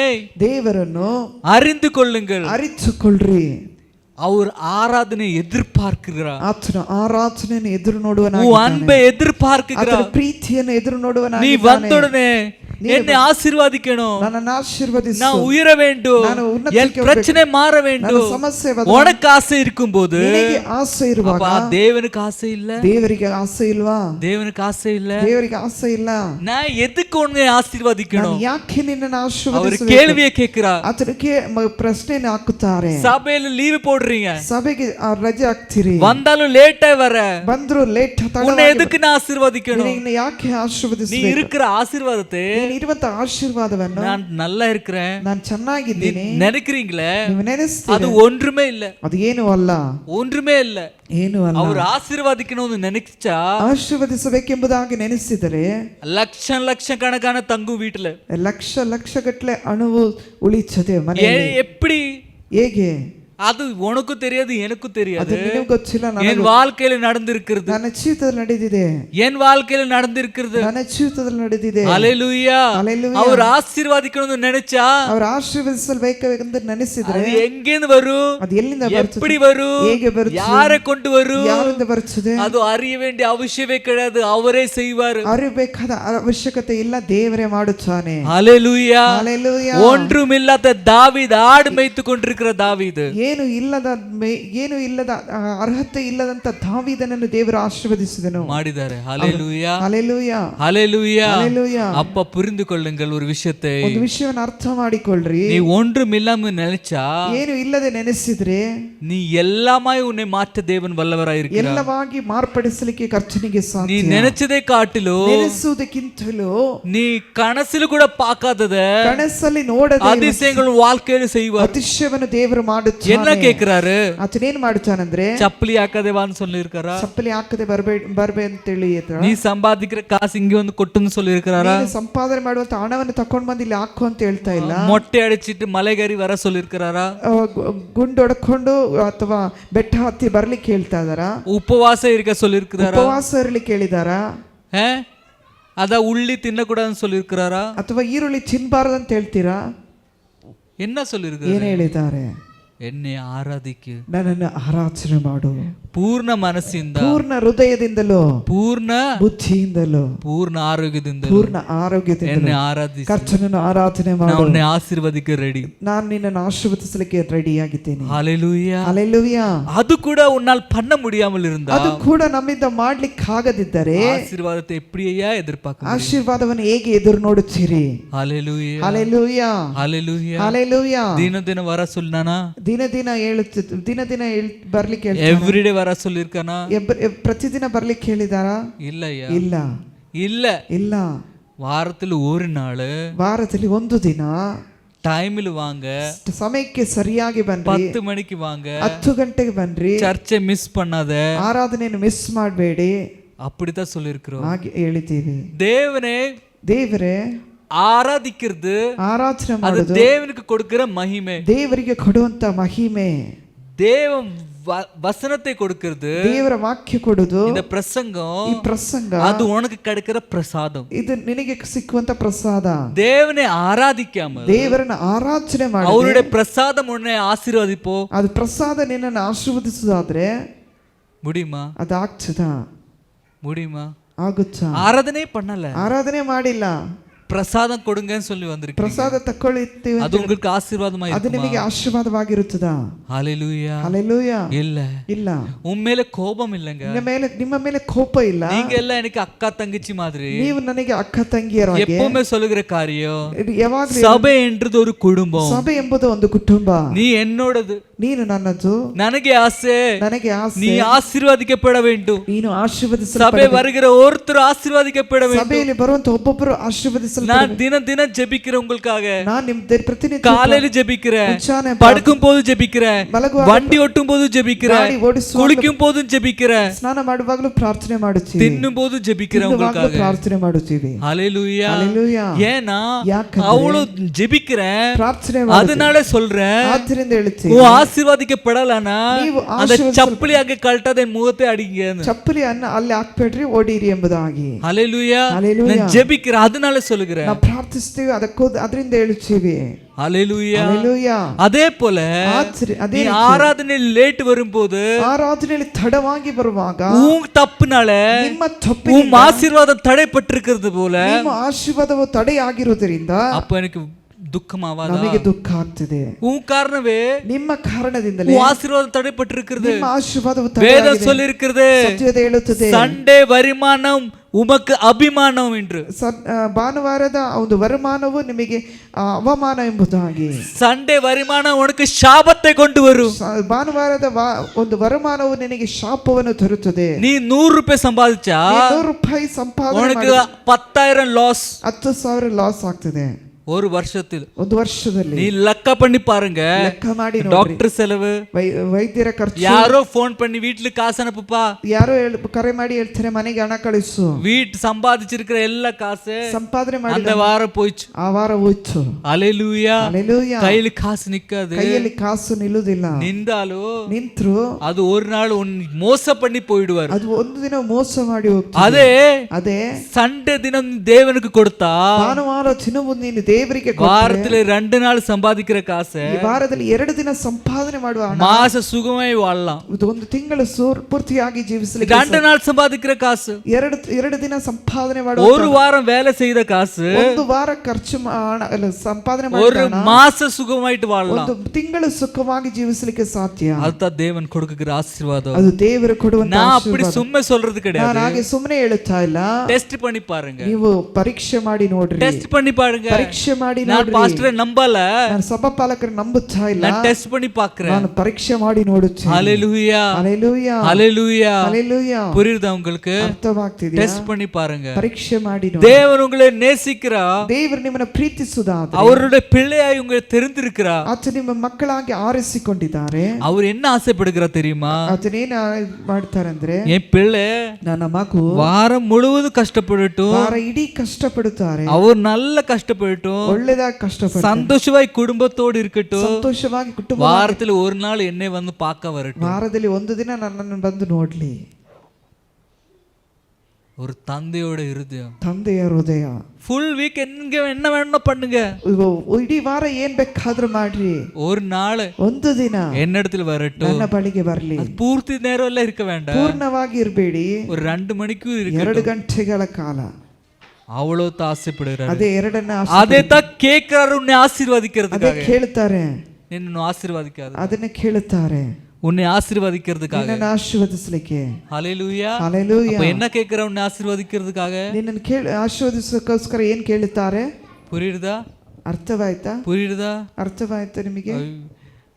ದೇವರನ್ನು அறிந்து கொள்ளுங்கள், ಅರಿತುಕೊಳ್ಳ್ರಿ. அவர் ஆராதனை எதிர்பார்க்கிறார். ಆತನ ಆರಾಧನೆಯನ್ನು ಎದುರು ನೋಡುವನಾಗಿದ್ದಾನೆ. உன் அன்பை எதிர்பார்க்கிறார். ಆತನ ಪ್ರೀತಿಯನ್ನು ಎದುರು நீ ನೋಡುವನಾಗಿದ್ದಾನೆ. வந்தோடனே என்னை ஆசீர்வதிக்கணும், ನನ್ನನ್ನು ಆಶೀರ್ವದಿಸು, நான் உயர வேண்டும், ನಾನು என் ಉನ್ನತಿಗೆ பிரச்சனை மாற ನನ್ನ வேண்டும். ಸಮಸ್ಯೆ உனக்கு ஆசை இருக்கும்போது ನಿನಗೆ ಆಸೆ ಇರುವಾಗ தேவனுக்கு ஆசை இல்ல, ದೇವರಿಗೆ ಆಸೆ ಇಲ್ವಾ? தேவனுக்கு ஆசை இல்ல. ದೇವರಿಗೆ ಆಸೆ ಇಲ್ಲ. நான் எதுக்கு உன்னை ஆசீர்வதிக்கணும்? ನಾನು ಯಾಕೆ ನಿನ್ನನ್ನು அவர் ಆಶೀರ್ವದಿಸಬೇಕು? கேள்வியை கேட்கிறார். ಆತನಿಗೆ ಪ್ರಶ್ನೆಯನ್ನು ಹಾಕುತ್ತಾರೆ. சபையில லீவு போடுறீங்க, ಸಭೆಗೆ ರಜೆ ಹಾಕ್ತೀರಿ, வந்தாலும் லேட்டா வர, ಬಂದ್ರು ಲೇಟ್, உன்னை எதுக்கு நான் ஆசீர்வதிக்கணும்? ನಿನ್ನ ಯಾಕೆ நீ ಆಶೀರ್ವದಿಸಬೇಕು? இருக்கிற ஆசீர்வாதத்தை, ನೀನಿರುವಂತ ಆಶೀರ್ವಾದವನ್ನು, நான் நல்லா இருக்கிறேன் ನಾನು ಚೆನ್ನಾಗಿದ್ದೀನಿ நினைக்கிறீங்களே, ನೀವು அது ನೆನೆಸ್ತೀರಿ, ஒன்றுமே இல்ல, ಅದು ಏನು ಅಲ್ಲ, ஒன்றுமே இல்ல. ಏನು ಅಲ್ಲ. அவர் ஆசீர்வதிக்கணும்னு நினைச்சா ಆಶೀರ್ವದಿಸಬೇಕೆಂಬುದಾಗಿ ನೆನೆಸಿದರೆ லட்சம் லட்சக்கணக்கான தங்கும் வீட்டுல, ಲಕ್ಷ ಲಕ್ಷಗಟ್ಟಲೆ ಹಣವು ಉಳಿಯುತ್ತದೆ ಮನೆಯಲ್ಲಿ. எப்படி ಹೇಗೆ? அது உனக்கும் தெரியாது எனக்கும் ಅದು தெரியாது. ನಿನಗೆ ಗೊತ್ತಿಲ್ಲ, என் வாழ்க்கையில நடந்திருக்கிறது, ನನ್ನ ಜೀವಿತದಲ್ಲಿ ನಡೆದಿದೆ, என் வாழ்க்கையில நடந்திருக்கிறது. ನನ್ನ ಜೀವಿತದಲ್ಲಿ ನಡೆದಿದೆ. ஹalleluya. Hallelujah. அவர் ஆசீர்வதிக்கணும்னு நினைச்சா ಅವರು ಆಶೀರ್ವದಿಸಬೇಕೆಂದು ನೆನೆಸಿದ್ರೆ அது எங்கேந்து வரும், ಅದು ಎಲ್ಲಿಂದ ಬರ್ತದೆ, எப்படி வரும், ಹೇಗೆ ಬರ್ತದೆ, யாரை கொண்டு வரும், ಯಾರಿಂದ ಬರ್ತದೆ, அது அறிய வேண்டிய அவசியமே கிடையாது, அவரே செய்வார். ಅರಿಬೇಕಾದ ಅವಶ್ಯಕತೆ ಇಲ್ಲ, ದೇವರೇ ಮಾಡುತ್ತಾನೆ. ஹalleluya. ಹಲ್ಲೆಲೂಯಾ. ஒன்றுமில்லாத தாவீது, ஆடு மேய்த்து கொண்டிருக்கிற தாவீது, ಏನು ಇಲ್ಲದ ಅರ್ಹತೆ ಇಲ್ಲದಂತ ದಾವೀದನನ್ನು ದೇವರು ಆಶೀರ್ವದಿಸಿದನು, ಮಾಡಿದ್ದಾರೆ. ஹalleluya. ಹಲ್ಲೆಲೂಯಾ. ஹalleluya. ಹಲ್ಲೆಲೂಯಾ. அப்ப புரிந்து கொள்ளுங்கள் ஒரு விஷயத்தை. ಒಂದು ವಿಷಯವನ್ನು ಅರ್ಥ ಮಾಡಿಕೊಳ್ಳ್ರಿ. நீ ஒன்றுமில்லாம நினைச்சா, ಏನು ಇಲ್ಲದೆ ನೆನೆಸಿದ್ರೆ நீ எல்லாமாய் உன்னை மாற்ற தேவன் வல்லவராய் இருக்கிறார். ಎಲ್ಲವಾಗಿ ಮಾರ್ಪಡಿಸಲಿಕ್ಕೆ ಕರ್ತನಿಗೆ நீ ಸಾಧ್ಯ. நினைச்சதே காட்டிலும், ನೆನೆಸುವುದಕ್ಕಿಂತಲೂ நீ கனசில கூட பார்க்காதத ಕನಸಲ್ಲಿ ನೋಡದೆ அதிசயங்கள் வாழ்க்கையில செய்வார். ಅತಿಶಯವನ್ನು ದೇವರು ಮಾಡುತ್ತಾನೆ. என்ன கேக்குறாரு? ಆತನೇನ್ ಮಾಡುತ್ತಾನಂದ್ರೆ ಚಪ್ಪಲಿ ಹಾಕದೇವಾன்னு சொல்லிருக்காரா? ಚಪ್ಪಲಿ ಹಾಕದೆ ಬರ್ಬೇ ಅಂತೇಳಿ நீ சம்பாதிக்கிற காசு இங்க வந்து கொட்டுன்னு சொல்லிருக்காரா? ನೀನು ಸಂಪಾದನೆ ಮಾಡುವಂತ ಹಣವನ್ನು ತಕೊಂಡ್ ಬಂದು ಇಲ್ಲಿ ಹಾಕು ಅಂತ ಹೇಳ್ತಾ ಇಲ್ಲ. ಮೊಟ್ಟೆ ಅಡಿಚಿಟ್ಟು ಮಲೆಗೇರಿ ವರ சொல்லிருக்காரா? ಗುಂಡೊಡ್ಕೊಂಡು ಅಥವಾ ಬೆಟ್ಟ ಹತ್ತಿ ಬರ್ಲಿಕ್ಕೆ ಹೇಳ್ತಾ ಇದಾರ? ಉಪವಾಸ இருக்க சொல்லிருக்காரா? ಉಪವಾಸ ಇರ್ಲಿಕ್ಕೆ ಹೇಳಿದಾರ? ಅದ ಉಳ್ಳಿ ತಿನ್ನಕೂಡದು சொல்லிருக்காரா? ಅಥವಾ ಈರುಳ್ಳಿ ತಿನ್ನಬಾರದು ಅಂತ ಹೇಳ್ತೀರಾ? என்ன சொல்லிருக்காரு? ಏನು ಹೇಳಿದ್ದಾರೆ? ಎನ್ನೆ ಆರಾಧಿಕೆ, ನನ್ನನ್ನು ಆರಾಧನೆ ಮಾಡು, ಪೂರ್ಣ ಮನಸ್ಸಿಂದ, ಪೂರ್ಣ ಹೃದಯದಿಂದಲೂ, ಪೂರ್ಣ ಬುದ್ಧಿಯಿಂದಲೂ, ಪೂರ್ಣ ಆರೋಗ್ಯದಿಂದ, ಪೂರ್ಣ ಆರೋಗ್ಯದಿಂದ ಎನ್ನೆ ಆರಾಧಿಸಿ, ಕರ್ತನನ್ನು ಆರಾಧನೆ ಮಾಡು. ನಾನು ಆಶೀರ್ವದಿಕ್ಕೆ ರೆಡಿ, ನಾನು ನಿನ್ನನ್ನು ಆಶೀರ್ವದಿಸಲಿಕ್ಕೆ ರೆಡಿಯಾಗಿದ್ದೇನೆ. ಹಲ್ಲೆಲೂಯಾ. ಹಲ್ಲೆಲೂಯಾ. ಅದು ಕೂಡ ಉನ್னால் பண்ண முடியாமல் இருந்தா, ಅದು ಕೂಡ ನಮ್ಮಿಂದ ಮಾಡ್ಲಿಕ್ಕೆ ಆಗದಿದ್ದರೆ ಆಶೀರ್ವಾದத்தை எப்படியா எதிர்பார்க்க, ಆಶೀರ್ವಾದವನ್ನು ಹೇಗೆ ಎದುರು ನೋಡುತ್ತೀರಿ? ಹಲ್ಲೆಲೂಯಾ. ಹಲ್ಲೆಲೂಯಾ. ಹಲ್ಲೆಲೂಯಾ. ಹಲ್ಲೆಲೂಯಾ. ದಿನ ದಿನ ವರ சொல்லனா, ದಿನ ದಿನ ಬರ್ಲಿಕ್ಕೆ ಎವ್ರಿ ಡೇ ವರ சொல்லிருக்கானா? ಪ್ರತಿದಿನ ಬರ್ಲಿಕ್ಕೆ ಹೇಳಿದಾರಾ? இல்லையா? ಇಲ್ಲ இல்ல ಇಲ್ಲ. வாரத்துல ஒரு நாள், ವಾರದಲ್ಲಿ ಒಂದು ದಿನ ಟೈಮಿಲ್ ವಾಂಗ, ಸಮಯಕ್ಕೆ ಸರಿಯಾಗಿ ಬನ್ರಿ. 10 ಮಣಿಗೆ ವಾಂಗ, 10 ಗಂಟೆಗೆ ಬನ್ರಿ. ಚರ್ಚೆ ಮಿಸ್ பண்ணாத, ಆರಾಧನೆಯನ್ನು ಮಿಸ್ ಮಾಡಬೇಡಿ. அப்படிதான் சொல்லிருக்கிறோம். ಹಾಗೆ ಹೇಳಿದ್ದೀವಿ. ದೇವರೇ ஆராதிக்கிறது, ಆರಾಧನೆ அது ಮಾಡೋದು தேவனுக்கு கொடுக்கிற மகிமை, ದೇವರಿಗೆ ಕೊಡುವಂತ ಮಹಿಮೆ. தேவ வசனத்தை கொடுக்கிறது, ದೇವರ ವಾಕ್ಯ ಕೊಡುವುದು, இந்த பிரசங்கம், ಈ ಪ್ರಸಂಗ, அது உனக்கு கிடைக்கிற பிரசாதம். ಇದು ನಿನಗೆ ಸಿಕ್ಕುವಂತ ಪ್ರಸಾದ. தேவனை ஆராதிக்காம, ದೇವರನ್ನ ಆರಾಧನೆ ಮಾಡಿ அவருடைய பிரசாதம் உன்னை ஆசீர்வதிப்போ, ಅದು ಪ್ರಸಾದ ನಿನ್ನನ್ನು ಆಶೀರ್ವದಿಸುವುದಾದ್ರೆ முடியுமா? ಅದು ಆಗ್ತದಾ? முடியுமா? ಆಗುತ್ತಾ? ஆராதனை பண்ணல, ಆರಾಧನೆ ಮಾಡಿಲ್ಲ, பிரசாதம் கொடுங்கன்னு சொல்லி வந்திருக்கீங்க. ಪ್ರಸಾದ ತಕೊಳ್ಳುತ್ತೀವಿ, அது உங்களுக்கு ஆசீர்வாதமா ಅದು இருக்குமா? ನಿಮಗೆ ಆಶೀರ್ವಾದವಾಗಿರುತ್ತದಾ? ஹல்லேலூயா. ಹಲ್ಲೆಲೂಯಾ. இல்ல ಇಲ್ಲ. உன் மேல கோபம் இல்லங்க, ನಿಮ್ಮ ಮೇಲೆ ಕೋಪ ಇಲ್ಲ. நீங்க எல்லாம் எனக்கு அக்கா தங்கச்சி மாதிரி, ನೀವು ನನಗೆ ಅಕ್ಕ ತಂಗಿಯರಾಗಿ எப்பவுமே சொல்லுகிற காரியம், ಯಾವಾಗಲೂ சபை என்றது ஒரு குடும்பம், ಸಭೆ ಎಂಬುದು ಒಂದು ಕುಟುಂಬ. நீ என்னோடது, ನೀನು ನನ್ನದು, ನನಗೆ ಆಸೆ, ನನಗೆ ಆಸೆ, நீ ஆசீர்வதிக்கப்பட வேண்டும். ನೀನು சபை ಆಶೀರ್ವದಿಸಲ್ಪಡಬೇಕು. வருகிற ஒருத்தர் ஆசீர்வதிக்கப்பட வேண்டும். ಸಭೆಯಲ್ಲಿ ಬರುವಂತ ಒಬ್ಬೊಬ್ಬರು ಆಶೀರ್ವದಿಸಲ್ಪಡಬೇಕು. நான் தினம் தினம் ஜெபிக்கிறேன் உங்களுக்காக. ನಾನು ಪ್ರತಿನಿತ್ಯ காலையில ஜெபிக்கிறேன், ಮುಂಚಾನೆ படுக்கும் போது ஜெபிக்கிறேன், ಮಲಗುವಾಗ, வண்டி ஓட்டும் போது ஜெபிக்கிறேன், ಗಾಡಿ ಓಡಿಸುವಾಗ, குளிக்கும் போதும் ஜெபிக்கிறேன், ಸ್ನಾನ ಮಾಡುವಾಗಲೂ ಪ್ರಾರ್ಥನೆ ಮಾಡುತ್ತೀವಿ, தின்னும் போது ஜெபிக்கிறேன் உங்களுக்காக. ಪ್ರಾರ್ಥನೆ ಮಾಡುತ್ತೀವಿ. ஹல்லேலூயா. ಹಲ್ಲೆಲೂಯಾ. ஏன்னா ಯಾಕಂದ್ರೆ அவ்வளவு ஜெபிக்கிறேன், ಪ್ರಾರ್ಥನೆ அதனால சொல்றேன், ಆದ್ದರಿಂದ ಹೇಳ್ತೀವಿ, உன் ஆசீர்வாதிக்கப்படலனா ನೀವು அந்த ಚಪ್ಪಲಿಯಾಗಿ ಕಳ್ಟಾದ என் ಮುಖத்தை ಅಡಿಗೆ. ಚಪ್ಪಲಿಯನ್ನು ಅಲ್ಲಿ ಹಾಕ್ಬೇಡ್ರಿ, ಓಡಿರಿ ಎಂಬುದಾಗಿ. ஹல்லேலூயா. ಹಲ್ಲೆಲೂಯಾ. நான் ஜெபிக்கிறேன், அதனால சொல்லுகிறேன். ನಾವು ಪ್ರಾರ್ಥಿಸ್ತೀವಿ, ಅದರಿಂದ ಹೇಳುತ್ತೀವಿ. ஹல்லேலூயா. ಹಲ್ಲೆಲೂಯಾ. அதே போல ಅದೇ நீ ஆராதனையில் லேட் வரும்போது, ಆರಾಧನೆಯಲ್ಲಿ ತಡವಾಗಿ ಬರುವಾಗ, உன் தப்புனால ನಿಮ್ಮ ತಪ್ಪಿನಿಂದ உன் ஆசீர்வாதம் தடைப்பட்டிருக்கிறது போல, ನಿಮ್ಮ ಆಶೀರ್ವಾದವು ತಡೆಯಾಗಿರುವುದರಿಂದ அப்ப எனக்கு துக்கமாவாதா? ನಮಗೆ ದುಃಖ ಆಗ್ತದೆ. உன் காரணமே, ನಿಮ್ಮ ಕಾರಣದಿಂದಲೇ உன் ஆசீர்வாதம் தடைப்பட்டிருக்கிறது. ನಿಮ್ಮ ಆಶೀರ್ವಾದವು வேதம் ತಡೆಯಾಗಿದೆ. சொல்லிருக்கிறது, ಸತ್ಯವೇದ ಹೇಳುತ್ತದೆ, சண்டே வருமானம் உமக்கு அபிமானம் என்று. ಭಾನುವಾರದ ಒಂದು ವರಮಾನವು ನಿಮಗೆ ಅವಮಾನ ಎಂಬುದಾಗಿ. சண்டே வருமானம் உனக்கு சாபத்தை கொண்டு வரும். ಭಾನುವಾರದ ಒಂದು ವರಮಾನವು ನಿನಗೆ ಶಾಪವನ್ನು ತರುತ್ತದೆ. நீ 100 ರೂಪಾಯಿ ಸಂಪಾದಿಸಾ, 100 ರೂಪಾಯಿ ಸಂಪಾದನೆ உனக்கு 10,000 ಲಾಸ್. 10,000 ಲಾಸ್ ಆಗ್ತದೆ. ஒரு வருஷத்தில் ಒಂದು ವರ್ಷದಲ್ಲಿ நீ லக்க பண்ணி பாருங்க. ಲೆಕ್ಕ ಮಾಡಿ ನೋಡ್ರಿ. டாக்டர் செலவு, ವೈದ್ಯರ ಖರ್ಚು, யாரோ ஃபோன் பண்ணி வீட்டுல காசு அனுப்புப்பா, ಯಾರೋ ಕರೆ ಮಾಡಿ ಹೇಳ್ತಾರೆ ಮನೆಗೆ ಹಣ ಕಳಿಸು, வீட்டு சம்பாதிச்சிருக்கிற எல்லா காசு ಸಂಪಾದನೆ அந்த ಮಾಡಿ வாரம் போயிச்சு. ಆ ವಾರ ಹೋಯ್ತು. அல்லேலூயா. ಹಲ್ಲೆಲೂಯಾ. கையில காசு நிக்காது. ಕೈಯಲ್ಲಿ ಕಾಸು ನಿಲ್ಲುವುದಿಲ್ಲ. நின்றாலும் ನಿಂತ್ರು அது ஒரு நாள் மோச பண்ணி போயிடுவார். ಅದು ಒಂದು ದಿನ ಮೋಸ ಮಾಡಿ ಹೋಗ್ತದೆ. ಅದೇ ಸಂಡೇ ದಿನ தேவனுக்கு கொடுத்தா, ಭಾನುವಾರ ದಿನವು ನೀನು ದೇವರಿಗೆ ಕೊಟ್ಟರೆ, வாரத்துல 2 நாள் சம்பாதிக்கிற காசு ಈ ವಾರದಲ್ಲಿ 2 ದಿನ ಸಂಪಾದನೆ ಮಾಡುವ ಹಣ, மாச சுகமாய் வாழலாம். ಒಂದು ತಿಂಗಳು ಪೂರ್ತಿಯಾಗಿ ಜೀವಿಸಲಿಕ್ಕೆ, 2 நாள் சம்பாதிக்கிற காசு, 2 ದಿನ ಸಂಪಾದನೆ ಮಾಡುವ, ஒரு வாரம் வேலை செய்த காசு, ಒಂದು ವಾರ ಖರ್ಚು ಸಂಪಾದನೆ ஒரு ಮಾಡಿದ ಹಣ, மாச சுகமாயிட்டு வாழலாம். ಒಂದು ತಿಂಗಳು ಸುಖವಾಗಿ ಜೀವಿಸಲಿಕ್ಕೆ ಸಾಧ್ಯ. அதுதான் தேவன் கொடுக்கிற ஆசீர்வாதம். ಅದು ದೇವರು ಕೊಡುವಂತ நான் ಆಶೀರ್ವಾದ. அப்படி சும்மா சொல்றது ನಾನು கிடையாது. ಹಾಗೆ ಸುಮ್ಮನೆ ಹೇಳುತ್ತಾ ಇಲ್ಲ. ಟೆಸ್ಟ್ பண்ணி பாருங்க. ನೀವು ಪರೀಕ್ಷೆ ಮಾಡಿ ನೋಡ್ರಿ. ಟೆಸ್ಟ್ பண்ணி பாருங்க. ಪರೀಕ್ಷೆ ಮಾಡಿ நான் ನೋಡ್ರಿ. பாஸ்டரை நம்பல, ನಾನು ಸಭಾಪಾಲಕರು ನಂಬುತ್ತಾ ಇಲ್ಲ. நான் ಟೆಸ್ಟ್ பண்ணி பார்க்கிறேன். ನಾನು ಪರೀಕ್ಷೆ ಮಾಡಿ ನೋಡುತ್ತೇನೆ. ஹalleluya, ಹಲ್ಲೆಲೂಯಾ, ஹalleluya. ಹಲ್ಲೆಲೂಯಾ. புரியுதா உங்களுக்கு? ಅರ್ಥವಾಗ್ತಿದೆಯಾ? ಟೆಸ್ಟ್ பண்ணி பாருங்க. ಪರೀಕ್ಷೆ ಮಾಡಿ ನೋಡಿ. தேவன் உங்களை நேசிக்கிறார். ದೇವರು ನಿಮ್ಮನ್ನು ಪ್ರೀತಿಸುವುದಾದರೆ, அவருடைய பிள்ளையாய் உங்களை தெரிந்திருக்கிறார். ಆತ ನಿಮ್ಮ ಮಕ್ಕಳಾಗಿ ಆರಿಸಿಕೊಂಡಿದ್ದಾರೆ. அவர் என்ன ஆசைப்படுகிறார் தெரியுமா? ಅದನ್ನೇನು ಮಾಡ್ತಾರೆ ಅಂದ್ರೆ, என் பிள்ளை ನನ್ನ ಮಗು வாரம் முழுவதும் கஷ்டப்படட்டும், ವಾರ ಇಡೀ ಕಷ್ಟಪಡುತ್ತಾರೆ, அவர் நல்ல கஷ்டப்படட்டும், ಒಳ್ಳೆದಾಗಿ ಕಷ್ಟಪಡ್ತಾರೆ, சந்தோஷமாய் குடும்பத்தோடு இருக்கட்டும், ಸಂತೋಷವಾಗಿ ಕುಟುಂಬ, வாரத்துல ஒரு நாள் என்னை வந்து பார்க்க வரட்டும், ವಾರದಲ್ಲಿ ಒಂದು ದಿನ ನನ್ನನ್ನು ಬಂದು ನೋಡ್ಲಿ. ஒரு தந்தையோட இருதயம், ತಂದೆಯ ಹೃದಯ. ஃபுல் வீக் என்ன வேணும் பண்ணுங்க, ಇಡೀ ವಾರ ಏನ್ ಬೇಕಾದ್ರೂ ಮಾಡ್ರಿ, ஒரு நாள் ಒಂದು ದಿನ என்னிடத்தில் வரட்டும், ನನ್ನ ಬಳಿಗೆ ಬರ್ಲಿ. பூர்த்தி நேரம் எல்லாம் இருக்க வேண்டாம், ಪೂರ್ಣವಾಗಿ ಇರಬೇಡಿ, ஒரு 2 மணிக்கூர் 2 ಗಂಟೆಗಳ ಕಾಲ. அவ்வளவு ஆசைப்படுகிறார். ಅದೇ ಎರಡನ್ನ அதே தான் கேட்கிறாரு, உன்னை ஆசீர்வதிக்கிறதுக்காக. ಅದೇ ಕೇಳ್ತಾರೆ, ನಿನ್ನನ್ನು ಆಶೀರ್ವದಿக்காது, ಅದನ್ನ ಕೇಳುತ್ತಾರೆ, உன்னை ஆசீர்வதிக்கிறதுக்காக. ನಿನ್ನನ್ನು ಆಶೀರ್ವದಿಸಲಿಕ್ಕೆ. ஹalleluya. ಹಲ್ಲೆಲೂಯಾ. அப்ப என்ன கேக்குற? உன்னை ஆசீர்வதிக்கிறதுக்காக. ನಿನ್ನನ್ನು ಆಶೀರ್ವದಿಸೋಸ್ಕರ ಏನ್ ಕೇಳುತ್ತಾರೆ? புரியுதா? ಅರ್ಥವಾಯ್ತಾ? புரியுதா? ಅರ್ಥವಾಯ್ತಾ ನಿಮಗೆ?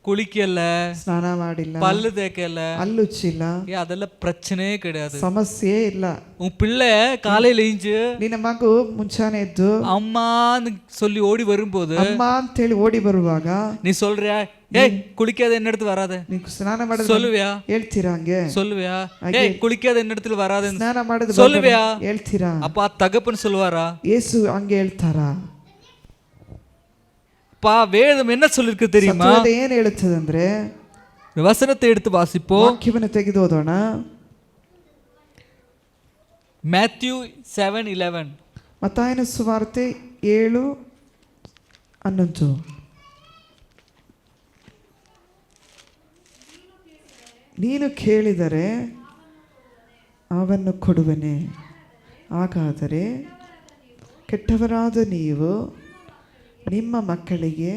குளிக்கல, ಸ್ನಾನ ಮಾಡಿಲ್ಲ, பல்லு தேய்க்கல, ಹಲ್ಲುಚ್ಚಿಲ್ಲ, அதெல்லாம் பிரச்சனையே கிடையாது. ಸಮಸ್ಯೆ ಇಲ್ಲ. உன் பிள்ளை காலையில எழுந்து ನಿನ್ನ ಮಗು ಮುಂಚಾನೆ ಎದ್ದು அம்மான்னு சொல்லி ஓடி வரும்போது, ಅಮ್ಮ ಅಂತೇಳಿ ಓಡಿ ಬರುವಾಗ நீ சொல்றியா, ஏய் குளிக்காத என்ன இடத்துல வராத, ನೀವು ಸ್ನಾನ ಮಾಡೋದು சொல்லுவியா? ಹೇಳ್ತೀರಾ? ಹಂಗೆ சொல்லுவியா? ஏய் குளிக்காத என்ன இடத்துல வராத ಸ್ನಾನ ಮಾಡೋದು சொல்லுவியா? ಹೇಳ್ತೀರಾ? அப்ப தகப்பன் சொல்லுவாரா? ಯೇಸು ಹಂಗೆ ಹೇಳ್ತಾರಾ? வேதம் என்ன சொல்லிருக்கு தெரியுமா? ಸತ್ಯವೇದ ಏನ್ ಹೇಳುತ್ತದೆ ಅಂದ್ರೆ, வசனத்தை எடுத்து வாசிப்போம். ವಾಕ್ಯವನ್ನು ತೆಗೆದು ಓದೋಣ. Matthew 7:11. ಮತ್ತಾಯನ ಸುವಾರ್ತೆ 7:11. ನೀನು ಕೇಳಿದರೆ ಅವನ್ನು ಕೊಡುವನೆ, ಹಾಗಾದರೆ ಕೆಟ್ಟವರಾದ ನೀವು ನಿಮ್ಮ ಮಕ್ಕಳಿಗೆ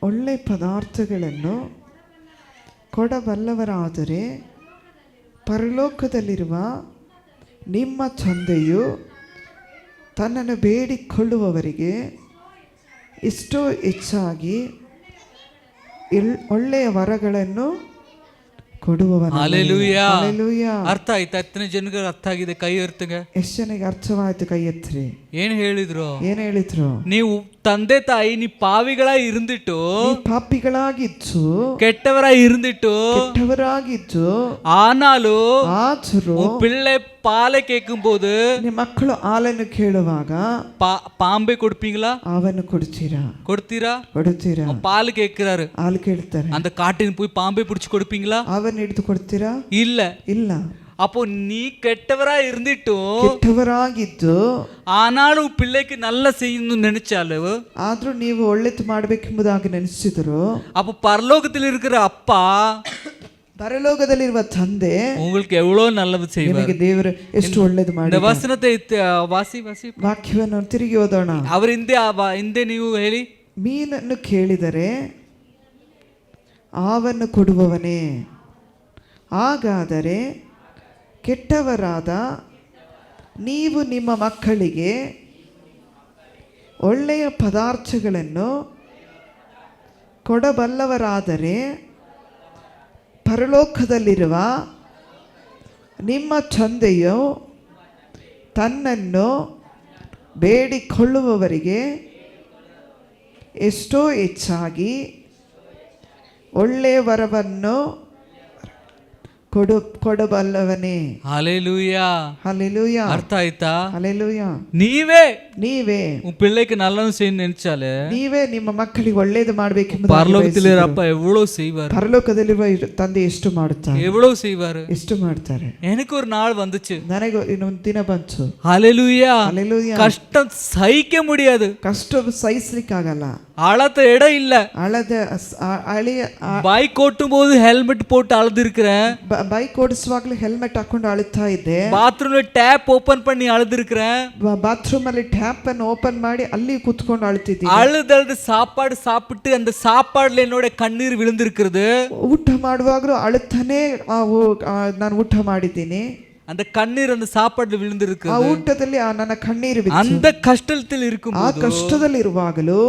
ಒಳ್ಳೆ ಪದಾರ್ಥಗಳನ್ನು ಕೊಡಬಲ್ಲವರಾದರೆ ಪರಲೋಕದಲ್ಲಿರುವ ನಿಮ್ಮ ತಂದೆಯು ತನ್ನನ್ನು ಬೇಡಿಕೊಳ್ಳುವವರಿಗೆ ಎಷ್ಟೋ ಹೆಚ್ಚಾಗಿ ಒಳ್ಳೆಯ ವರಗಳನ್ನು ಕೊಡುವವನು. ಹಲ್ಲೆಲೂಯಾ. ಹಲ್ಲೆಲೂಯಾ. ಅರ್ಥ ಆಯ್ತಾ? ಎತ್ತನೆ ಜನರಿಗೆ ಅರ್ಥ ಆಗಿದೆ? ಕೈ ಎತ್ತುங்க. ಎಷ್ಟು ಜನಕ್ಕೆ ಅರ್ಥವಾಯ್ತು? ಕೈ ಎತ್ತಿರಿ. ಏನ್ ಹೇಳಿದ್ರು? ಏನ್ ಹೇಳಿದ್ರು? ನೀವು ತಂದೆ ತಾಯಿ ನೀ ಪಾವಿಗಳಾಗಿ இருந்துட்டு, ಪಾಪಿಗಳಾಗಿದ್ದು, ಕೆಟ್ಟವರಾಗಿ இருந்துட்டு, ಕೆಟ್ಟವರಾಗಿದ್ದು, ஆனாலும் பிள்ளை பாலை கேட்கும் போது, ನಿಮ್ಮ ಮಕ್ಕಳು ಹಾಲನ್ನು ಕೇಳುವಾಗ பாம்பை கொடுப்பீங்களா? ಅವನ್ನು ಕೊಡ್ತೀರಾ? ಕೊಡ್ತೀರಾ? பால் கேட்கிறாரு, ಹಾಲು ಕೇಳ್ತಾರೆ. அந்த காட்டின் போய் பாம்பை பிடிச்சு கொடுப்பீங்களா? ಅವನ್ನು ಹಿಡಿದು ಕೊಡ್ತೀರಾ? இல்ல. அப்போ நீ கெட்டவரா இருந்துட்டும், ಕೆಟ್ಟವರಾಗಿದ್ದು, ஆனாலும் பிள்ளைக்கு நல்ல செய்யணும்னு நினைச்சாலும், ಆದ್ರೂ ನೀವು ಒಳ್ಳೆದು ಮಾಡಬೇಕೆಂಬುದಾಗಿ ನೆನೆಸಿದ್ರು, அப்போ பரலோகத்தில் இருக்கிற அப்பா, ಪರಲೋಕದಲ್ಲಿರುವ ತಂದೆ உங்களுக்கு எவ்வளவு நல்லது செய்வார். ನಿಮಗೆ ದೇವರು ಎಷ್ಟು ಒಳ್ಳೆದು ಮಾಡಿ. இந்த ವಚನத்தை ವಾಸಿ ವಾಕ್ಯವನ್ನು ತಿರುಗಿ ಓದೋಣ. ಅವರು ಹಿಂದೆ ನೀವು ಹೇಳಿ, ಮೀನನ್ನು ಕೇಳಿದರೆ ಆವನ್ನು ಕೊಡುವವನೇ, ಹಾಗಾದರೆ ಕೆಟ್ಟವರಾದ ನೀವು ನಿಮ್ಮ ಮಕ್ಕಳಿಗೆ ಒಳ್ಳೆಯ ಪದಾರ್ಥಗಳನ್ನು ಕೊಡಬಲ್ಲವರಾದರೆ ಪರಲೋಕದಲ್ಲಿರುವ ನಿಮ್ಮ ತಂದೆಯು ತನ್ನನ್ನು ಬೇಡಿಕೊಳ್ಳುವವರಿಗೆ ಎಷ್ಟೋ ಹೆಚ್ಚಾಗಿ ಒಳ್ಳೆಯ ವರವನ್ನು ಕೊಡಬಲ್ಲವನೇ. హల్లెలూయా. హల్లెలూయా. అర్థ ఆಯ್ತಾ? హల్లెలూయా. నీవే உன் பிள்ளைக்கு நல்லது செய்ய நினைச்சாலே ನೀವೇ ನಿಮ್ಮ ಮಕ್ಕಳಿಗೆ ಒಳ್ಳೆಯದು ಮಾಡಬೇಕೆಂಬುದಾಗಿ பரலோகத்திலே அப்பா எவ்வளவு செய்வார். ಪರಲೋಕದಲ್ಲಿರುವ ತಂದೆ ಎಷ್ಟು ಮಾಡುತ್ತಾರೆ, எவ்வளவு செய்வார், ಎಷ್ಟು ಮಾಡ್ತಾರೆ. எனக்கு ஒரு நாள் வந்துச்சு, ನನಗೆ ಇನ್ನೊಂದು ದಿನ ಬಂತು. ஹalleluya. ஹalleluya. கஷ்டம் சகிக்க முடியாது, ಕಷ್ಟ ಸಹಿಸಲಿಕ್ಕಾಗಲ್ಲ, அழத இடம் இல்ல. ಬೈಕ್ ಓಟ್ಟುம் போது ಹೆಲ್ಮೆಟ್ போட்டு அழுது இருக்கிறேன், ಬೈಕ್ ಓಡಿಸುವಾಗಲೂ ಹೆಲ್ಮೆಟ್ ಹಾಕೊಂಡು ಅಳುತ್ತಾ ಇದ್ದೆ. ಬಾತ್ರೂಮ್ ಟ್ಯಾಪ್ ಓಪನ್ பண்ணி ಅழுது இருக்கிறேன், ಬಾತ್ರೂಮ್ ಅಲ್ಲಿ ಟ್ಯಾಪ್ ಅನ್ನು ಓಪನ್ ಮಾಡಿ ಅಲ್ಲಿ ಕೂತ್ಕೊಂಡು ಅಳುತ್ತಿದ್ದೆ. அழுது சாப்பாடு சாப்பிட்டு அந்த சாப்பாடுல என்னோட கண்ணீர் விழுந்திருக்கிறது. ಊಟ ಮಾಡುವಾಗಲೂ ಅಳುತ್ತಾನೆ ನಾನು ಊಟ ಮಾಡಿದ್ದೀನಿ. அந்த கண்ணீர் அந்த சாப்பாடுல விழுந்திருக்கு. ಆ ಊಟದಲ್ಲಿ ನನ್ನ ಕಣ್ಣೀರು ಬಿತ್ತು. அந்த கஷ்டத்தில் இருக்கும் ಆ ಕಷ್ಟದಲ್ಲಿ ಇರುವಾಗಲೂ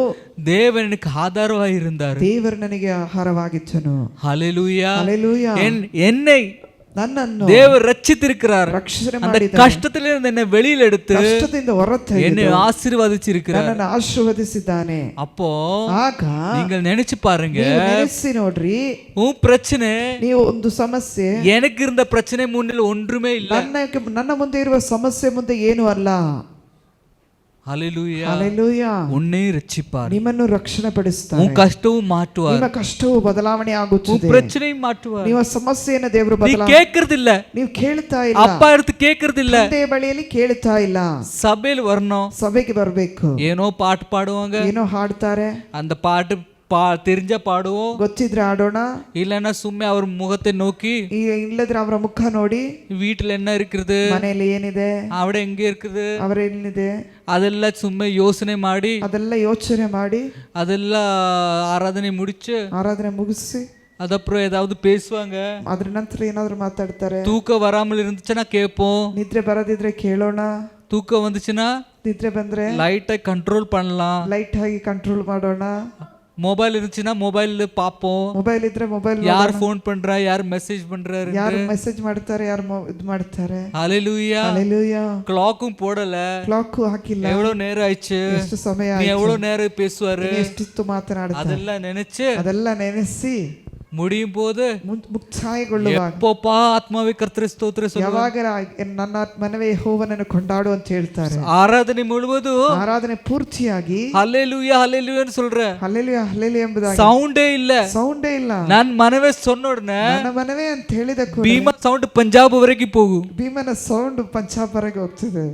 தேவன் எனக்கு ஆதாரவாய் இருந்தார். ದೇವರು ನನಗೆ ಆಹಾರವಾಗಿದ್ದನು. ஹalleluya. ஹalleluya. என்னை ನನ್ನನ್ನು ದೇವರು ರಕ್ಷಿಸಿರುಕ್கிறார். ರಕ್ಷಣೆ அந்த ಮಾಡಿದ್ದಾರೆ. ಕಷ್ಟದಲ್ಲಿ என்னை வெளியில எடுத்து ಕಷ್ಟದಿಂದ ಹೊರತೆಗೆದು என்னை ஆசீர்வதிச்சிருக்கிறார். ನನ್ನನ್ನು ಆಶೀರ್ವದಿಸಿದ್ದಾನೆ. அப்போ ಆಗ நீங்கள் நினைச்சு பாருங்க, ನೆನೆಸಿ ನೋಡ್ರಿ, உன் பிரச்சனை, ನೀವು ಒಂದು ಸಮಸ್ಯೆ, எனக்கு இருந்த பிரச்சனை முன்னில் ஒன்றுமே இல்ல. ನನ್ನ ಮುಂದೆ ಇರುವ ಸಮಸ್ಯೆ ಮುಂದೆ ಏನು ಅಲ್ಲ. ஹalleluya. ஹalleluya. உன்னை ரட்சிப்பார், ನಿಮ್ಮನ್ನು ರಕ್ಷಣೆ ಪಡಿಸುತ್ತಾರೆ, உன் கஷ்டமும் மாற்றுவார், ನಿಮ್ಮ ಕಷ್ಟವು ಬದಲಾವಣೆ ಆಗುತ್ತದೆ, உன் பிரச்சனையும் மாற்றுவார். ನಿಮ್ಮ ಸಮಸ್ಯೆಯನ್ನು ದೇವರು நீ கேக்குறது இல்ல, ನೀವು ಕೇಳ್ತಾ ಇಲ್ಲ, அப்பா எடுத்து கேக்குறது இல்ல, ತಂದೆಯ ಬಳಿಯಲ್ಲಿ ಕೇಳ್ತಾ ಇಲ್ಲ. சபையில் வரணும், ಸಭೆಗೆ ಬರಬೇಕು, ಏನೋ ಪಾಠ ಪಾಡುவாங்க, ಏನೋ ಹಾಡ್ತಾರೆ, அந்த பாட்டு தெரிஞ்ச பாடுவோம், ಗೊತ್ತಿದ್ರೆ ಆಡೋಣ, இல்லன்னா சும்மா அவர் முகத்தை நோக்கி, ಇಲ್ಲದ್ರೆ ಅವರ ಮುಖ ನೋಡಿ, வீட்டுல என்ன இருக்குது, ಮನೆಯಲ್ಲಿ ಏನಿದೆ, അവിടെ எங்க இருக்குது, ಅವರ ಏನಿದೆ, ಅದೆಲ್ಲ ಸುಮ್ಮನೆ ಯೋಚನೆ ಮಾಡಿ, ಅದೆಲ್ಲ ಯೋಚನೆ ಮಾಡಿ, ಅದೆಲ್ಲ ಆರಾಧನೆ ಮುಗಿச்சு, ಆರಾಧನೆ ಮುಗಿಸಿ, ಅದப்புறம் ஏதாவது பேசுவாங்க, ಅದ್ರ ನಂತರ ಏನಾದ್ರು ಮಾತಾಡ್ತಾರೆ. தூக்கம் வராமல் இருந்துச்சுன்னா கேட்போம், ನಿದ್ರೆ ಬರದಿದ್ರೆ ಕೇಳೋಣ, தூக்கம் வந்துச்சுன்னா ನಿದ್ರೆ ಬಂದ್ರೆ லைட்டை கண்ட்ரோல் பண்ணலாம், ಲೈಟ್ ಆಗಿ ಕಂಟ್ರೋಲ್ ಮಾಡೋಣ. ಮೊಬೈಲ್ இருந்துச்சுன்னா ಮೊಬೈಲ್ ಪಾಪோம், ಮೊಬೈಲ್ ಇದ್ರೆ ಮೊಬೈಲ್, ಯಾರು ಫೋನ್ பண்றா, ಯಾರು ಮೆಸೇಜ್ பண்றாரு, ಯಾರು ಮೆಸೇಜ್ ಮಾಡ್ತಾರೆ, ಯಾರು ಇದು ಮಾಡ್ತಾರೆ. ஹalleluya. ஹalleluya. ಕ್ಲಾக்கும் போடல, ಕ್ಲಾಕ್ ಹಾಕಿಲ್ಲ, எவ்வளவு நேரம் ஆயிடுச்சு, ಎಷ್ಟು ಸಮಯ நீ ಆಯ್ತು, எவ்வளவு நேரம் பேசுவாரு, ಎಷ್ಟಿತ್ತು ಮಾತನಾಡ್ತಾರೆ, அதெல்லாம் நினைச்சு ಅದೆಲ್ಲ ನೆನೆಸಿ முடியும் போது ಮುಕ್ತಾಯಗೊಳ್ಳುವಾಗ எப்போப்பா ஆத்மாவே கர்த்தரை ஸ்தோத்திர சொல்லுவாங்க, ಯಾವಾಗ ನನ್ನ ಮನವೇ ಯೆಹೋವನನ್ನು ಕೊಂಡಾಡು ಅಂತ ಹೇಳ್ತಾರೆ. ஆராதனை முழுவதும் ಆರಾಧನೆ ಪೂರ್ತಿಯಾಗಿ ஹalleluya ஹalleluyaன்னு சொல்ற, ಹಲ್ಲೆಲೂಯಾ ಹಲ್ಲೆಲೂಯಾ ಎಂಬುದಾಗಿ சவுண்டே இல்ல, ಸೌಂಡೇ ಇಲ್ಲ. நான் மனவே சொன்ன உடனே ನನ್ನ ಮನವೇ ಅಂತ ಹೇಳಿದ பீமா சவுண்ட் பஞ்சாப் வரைக்கும் போகும், ಭೀಮನ ಸೌಂಡ್ ಪಂಜಾಬ್ ವರೆಗೆ ಹೋಗ್ತದೆ.